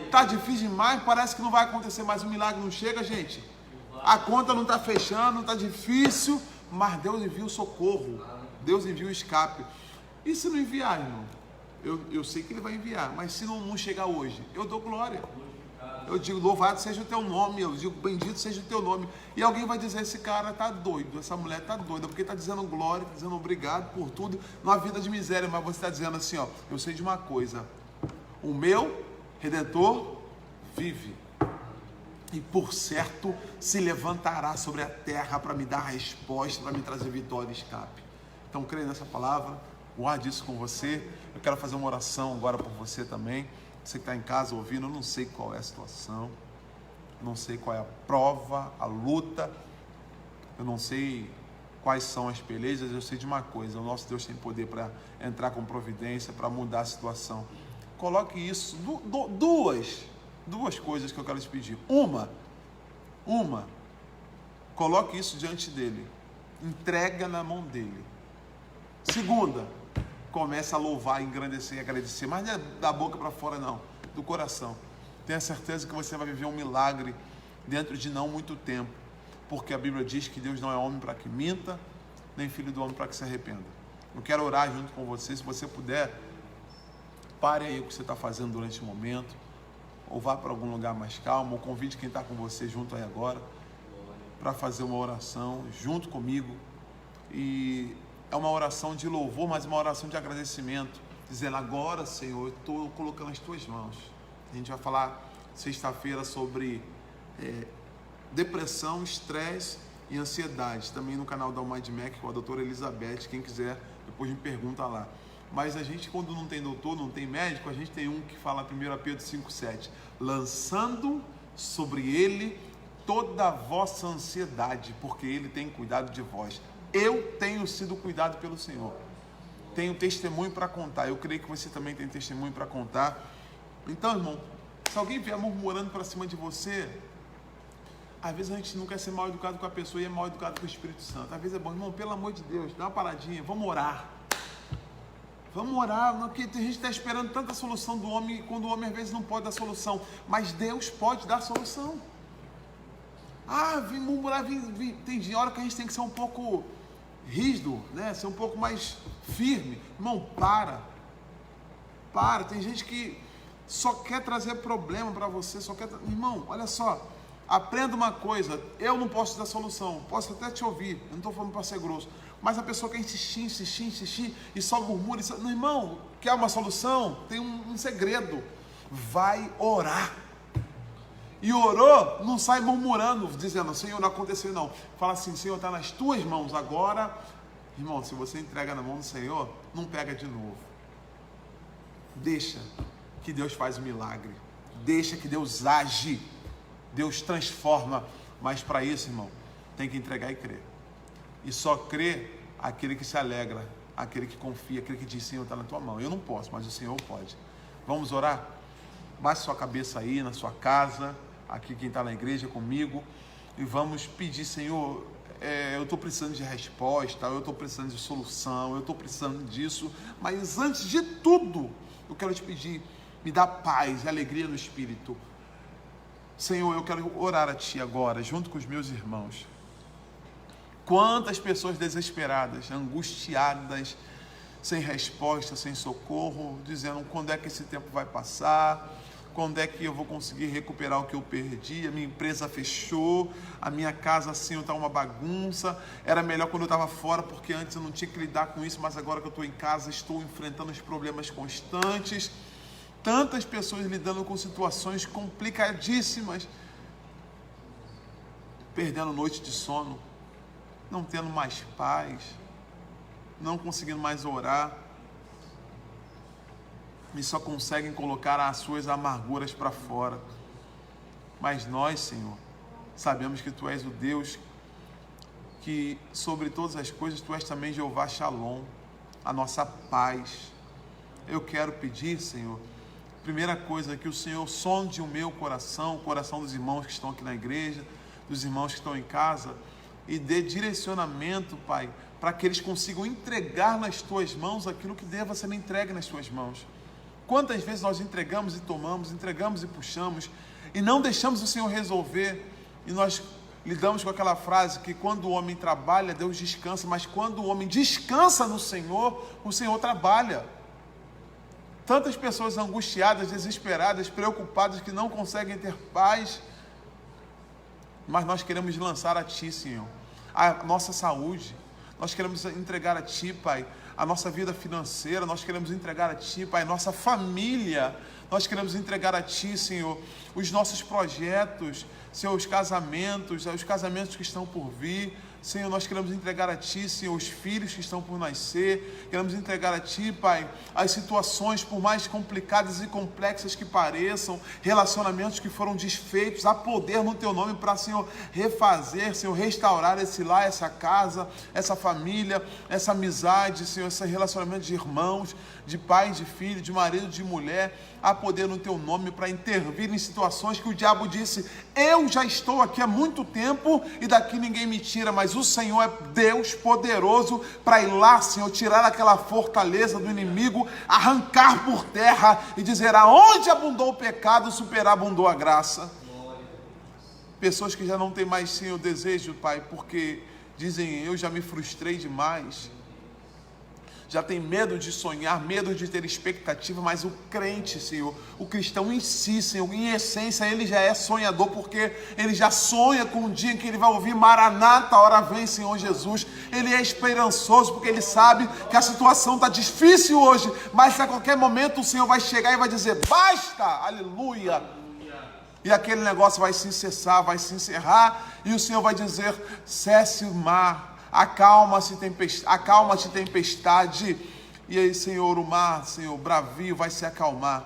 Está difícil demais, parece que não vai acontecer, mas o milagre não chega, gente. A conta não está fechando, não está difícil, mas Deus envia o socorro, Deus envia o escape. E se não enviar, irmão? Eu sei que Ele vai enviar, mas se não chegar hoje, eu dou glória. Eu digo, louvado seja o teu nome, eu digo, bendito seja o teu nome. E alguém vai dizer, esse cara está doido, essa mulher está doida, porque está dizendo glória, está dizendo obrigado por tudo, numa vida de miséria, mas você está dizendo assim, ó, eu sei de uma coisa, o meu Redentor vive. E por certo se levantará sobre a terra para me dar resposta, para me trazer vitória e escape. Então creia nessa palavra, guarde isso com você. Eu quero fazer uma oração agora por você também. Você que está em casa ouvindo, eu não sei qual é a situação, não sei qual é a prova, a luta, eu não sei quais são as pelejas, eu sei de uma coisa: o nosso Deus tem poder para entrar com providência, para mudar a situação. Coloque isso, duas coisas que eu quero te pedir. Uma, coloque isso diante dele, entrega na mão dele. Segunda, comece a louvar, engrandecer e agradecer, mas não é da boca para fora não, do coração. Tenha certeza que você vai viver um milagre dentro de não muito tempo, porque a Bíblia diz que Deus não é homem para que minta, nem filho do homem para que se arrependa. Eu quero orar junto com você. Se você puder, pare aí o que você está fazendo durante o momento, ou vá para algum lugar mais calmo, ou convide quem está com você junto aí agora, para fazer uma oração junto comigo. E é uma oração de louvor, mas uma oração de agradecimento, dizendo: agora, Senhor, eu estou colocando nas tuas mãos. A gente vai falar sexta-feira sobre depressão, estresse e ansiedade, também no canal da Mind Mac com a doutora Elizabeth. Quem quiser, depois me pergunta lá. Mas a gente, quando não tem doutor, não tem médico, a gente tem um que fala 1 Pedro 5,7, lançando sobre ele toda a vossa ansiedade, porque ele tem cuidado de vós. Eu tenho sido cuidado pelo Senhor, tenho testemunho para contar, eu creio que você também tem testemunho para contar. Então, irmão, se alguém vier murmurando para cima de você, às vezes a gente não quer ser mal educado com a pessoa e é mal educado com o Espírito Santo. Às vezes é bom: irmão, pelo amor de Deus, dá uma paradinha, vamos orar. Vamos orar, porque a gente está esperando tanta solução do homem, quando o homem às vezes não pode dar solução, mas Deus pode dar solução. Vem murmurar, tem hora que a gente tem que ser um pouco rígido, né? Ser um pouco mais firme. Irmão, para, tem gente que só quer trazer problema para você, irmão, olha só, aprenda uma coisa: eu não posso dar solução, posso até te ouvir, eu não estou falando para ser grosso, mas a pessoa quer insistir e só murmura. Não, irmão, quer uma solução? Tem um segredo: vai orar. E orou, não sai murmurando, dizendo: Senhor, não aconteceu não. Fala assim: Senhor, está nas tuas mãos agora. Irmão, se você entrega na mão do Senhor, não pega de novo. Deixa que Deus faz o milagre, deixa que Deus age, Deus transforma. Mas para isso, irmão, tem que entregar e crer. E só crê aquele que se alegra, aquele que confia, aquele que diz: Senhor, está na tua mão. Eu não posso, mas o Senhor pode. Vamos orar? Baixe sua cabeça aí na sua casa, aqui quem está na igreja comigo, e vamos pedir: Senhor, eu estou precisando de resposta, eu estou precisando de solução, eu estou precisando disso, mas antes de tudo, eu quero te pedir: me dá paz e alegria no Espírito. Senhor, eu quero orar a Ti agora, junto com os meus irmãos. Quantas pessoas desesperadas, angustiadas, sem resposta, sem socorro, dizendo: quando é que esse tempo vai passar? Quando é que eu vou conseguir recuperar o que eu perdi? A minha empresa fechou, a minha casa assim está uma bagunça. Era melhor quando eu estava fora, porque antes eu não tinha que lidar com isso, mas agora que eu estou em casa, estou enfrentando os problemas constantes. Tantas pessoas lidando com situações complicadíssimas, perdendo noite de sono, não tendo mais paz, não conseguindo mais orar, e só conseguem colocar as suas amarguras para fora. Mas nós, Senhor, sabemos que Tu és o Deus que sobre todas as coisas Tu és também Jeová Shalom, a nossa paz. Eu quero pedir, Senhor, primeira coisa, que o Senhor sonde o meu coração, o coração dos irmãos que estão aqui na igreja, dos irmãos que estão em casa, e dê direcionamento, Pai, para que eles consigam entregar nas Tuas mãos aquilo que deva ser entregue nas Tuas mãos. Quantas vezes nós entregamos e tomamos, entregamos e puxamos, e não deixamos o Senhor resolver, e nós lidamos com aquela frase que quando o homem trabalha, Deus descansa, mas quando o homem descansa no Senhor, o Senhor trabalha. Tantas pessoas angustiadas, desesperadas, preocupadas, que não conseguem ter paz, mas nós queremos lançar a Ti, Senhor, a nossa saúde. Nós queremos entregar a Ti, Pai, a nossa vida financeira. Nós queremos entregar a Ti, Pai, nossa família. Nós queremos entregar a Ti, Senhor, os nossos projetos, Senhor, os casamentos que estão por vir. Senhor, nós queremos entregar a Ti, Senhor, os filhos que estão por nascer. Queremos entregar a Ti, Pai, as situações, por mais complicadas e complexas que pareçam, relacionamentos que foram desfeitos. Há poder no Teu nome para, Senhor, refazer, Senhor, restaurar esse lar, essa casa, essa família, essa amizade, Senhor, esse relacionamento de irmãos, de pai, de filho, de marido, de mulher. Há poder no Teu nome para intervir em situações que o diabo disse: eu já estou aqui há muito tempo e daqui ninguém me tira, mas o Senhor é Deus poderoso para ir lá, Senhor, tirar aquela fortaleza do inimigo, arrancar por terra e dizer: aonde abundou o pecado, superabundou a graça. Pessoas que já não têm mais, Senhor, desejo, Pai, porque dizem: eu já me frustrei demais. Já tem medo de sonhar, medo de ter expectativa, mas o crente, Senhor, o cristão em si, Senhor, em essência, ele já é sonhador, porque ele já sonha com um dia em que ele vai ouvir: Maranata, a hora vem, Senhor Jesus. Ele é esperançoso, porque ele sabe que a situação está difícil hoje, mas a qualquer momento o Senhor vai chegar e vai dizer: basta, aleluia. E aquele negócio vai se cessar, vai se encerrar, e o Senhor vai dizer: cesse o mar, acalma-se tempestade. E aí, Senhor, o mar, Senhor, bravio, vai se acalmar.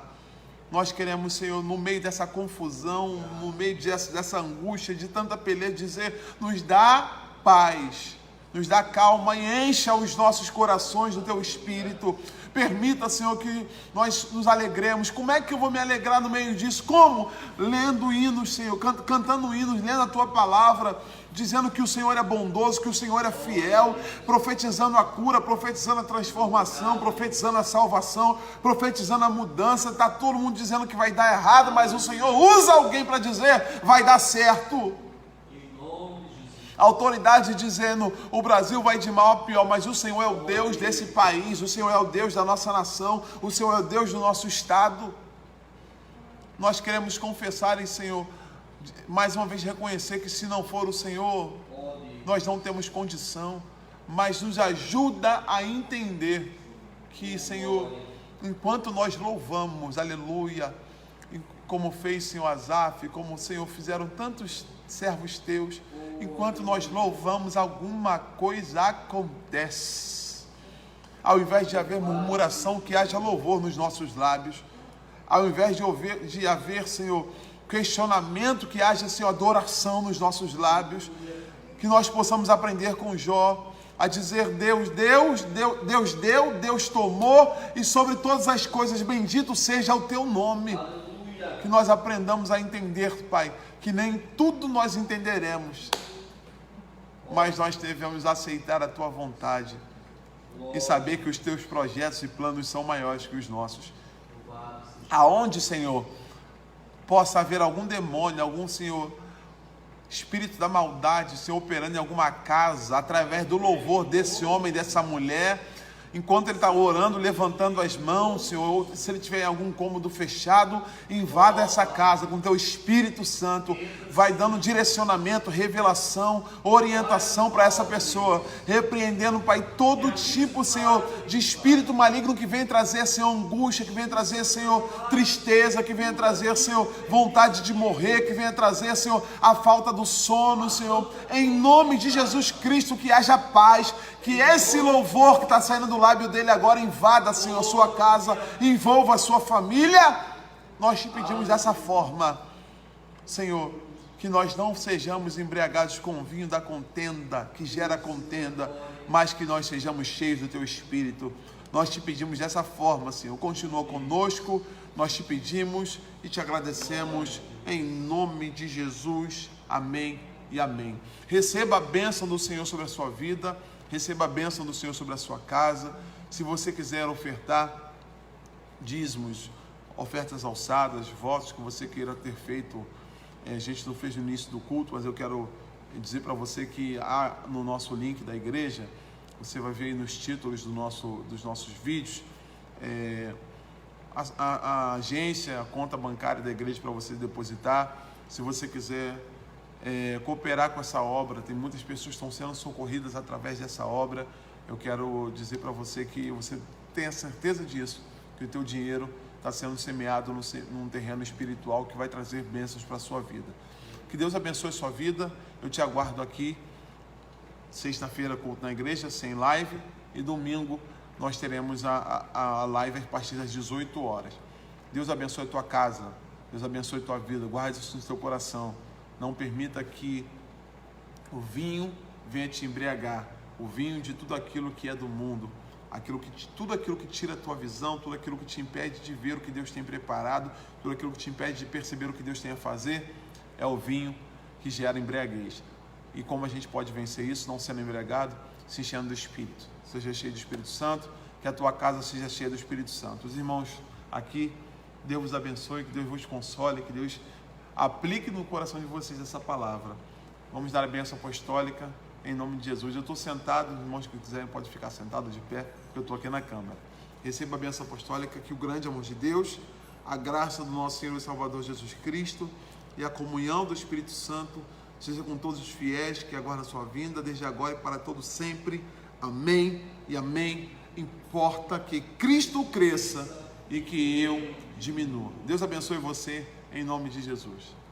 Nós queremos, Senhor, no meio dessa confusão, no meio dessa angústia, de tanta peleja, dizer: nos dá paz, nos dá calma e encha os nossos corações do Teu Espírito. Permita, Senhor, que nós nos alegremos. Como é que eu vou me alegrar no meio disso? Como? Lendo hinos, Senhor, cantando hinos, lendo a Tua palavra, dizendo que o Senhor é bondoso, que o Senhor é fiel, profetizando a cura, profetizando a transformação, profetizando a salvação, profetizando a mudança. Está todo mundo dizendo que vai dar errado, mas o Senhor usa alguém para dizer: vai dar certo. A autoridade dizendo: o Brasil vai de mal a pior, mas o Senhor é o Deus desse país, o Senhor é o Deus da nossa nação, o Senhor é o Deus do nosso estado. Nós queremos confessar, e, Senhor, mais uma vez reconhecer que se não for o Senhor, nós não temos condição, mas nos ajuda a entender que, Senhor, enquanto nós louvamos, aleluia, como fez, Senhor, Asaf, como, Senhor, fizeram tantos servos Teus, enquanto nós louvamos, alguma coisa acontece. Ao invés de haver murmuração, que haja louvor nos nossos lábios. Ao invés de haver, Senhor, questionamento, que haja, Senhor, adoração nos nossos lábios. Que nós possamos aprender com Jó a dizer: Deus deu, Deus tomou, e sobre todas as coisas bendito seja o Teu nome. Que nós aprendamos a entender, Pai, que nem tudo nós entenderemos, mas nós devemos aceitar a Tua vontade e saber que os Teus projetos e planos são maiores que os nossos. Aonde, Senhor, possa haver algum demônio, algum, Senhor, espírito da maldade, Senhor, operando em alguma casa, através do louvor desse homem, dessa mulher, enquanto ele está orando, levantando as mãos, Senhor, se ele tiver em algum cômodo fechado, invada essa casa com Teu Espírito Santo, vai dando direcionamento, revelação, orientação para essa pessoa, repreendendo, Pai, todo tipo, Senhor, de espírito maligno que vem trazer, Senhor, angústia, que vem trazer, Senhor, tristeza, que vem trazer, Senhor, vontade de morrer, que vem trazer, Senhor, a falta do sono, Senhor, em nome de Jesus Cristo, que haja paz, que esse louvor que está saindo do lábio dele agora invada, Senhor, a sua casa, envolva a sua família. Nós Te pedimos dessa forma, Senhor, que nós não sejamos embriagados com o vinho da contenda, que gera contenda, mas que nós sejamos cheios do Teu Espírito. Nós Te pedimos dessa forma, Senhor. Continua conosco, nós Te pedimos e Te agradecemos, em nome de Jesus. Amém e amém. Receba a bênção do Senhor sobre a sua vida. Receba a bênção do Senhor sobre a sua casa. Se você quiser ofertar dízimos, ofertas alçadas, votos que você queira ter feito, a gente não fez no início do culto, mas eu quero dizer para você que há no nosso link da igreja, você vai ver aí nos títulos dos nossos vídeos, a agência, a conta bancária da igreja para você depositar. Se você quiser cooperar com essa obra, tem muitas pessoas que estão sendo socorridas através dessa obra. Eu quero dizer para você que você tenha certeza disso, que o teu dinheiro está sendo semeado num terreno espiritual que vai trazer bênçãos para a sua vida. Que Deus abençoe a sua vida. Eu te aguardo aqui Sexta-feira, culto na igreja, sem live. E domingo nós teremos a live a partir das 18 horas. Deus abençoe a tua casa. Deus abençoe a tua vida. Guarde isso no teu coração. Não permita que o vinho venha te embriagar. O vinho de tudo aquilo que é do mundo. Tudo aquilo que tira a tua visão, tudo aquilo que te impede de ver o que Deus tem preparado, tudo aquilo que te impede de perceber o que Deus tem a fazer, é o vinho que gera embriaguez. E como a gente pode vencer isso, não sendo embriagado, se enchendo do Espírito. Seja cheio do Espírito Santo, que a tua casa seja cheia do Espírito Santo. Os irmãos aqui, Deus vos abençoe, que Deus vos console, que Deus aplique no coração de vocês essa palavra. Vamos dar a bênção apostólica em nome de Jesus. Eu estou sentado, os irmãos que quiserem podem ficar sentados de pé, porque eu estou aqui na câmara. Receba a bênção apostólica, que o grande amor de Deus, a graça do nosso Senhor e Salvador Jesus Cristo e a comunhão do Espírito Santo seja com todos os fiéis que aguardam a sua vinda, desde agora e para todo sempre. Amém e amém. Importa que Cristo cresça e que eu diminua. Deus abençoe você em nome de Jesus.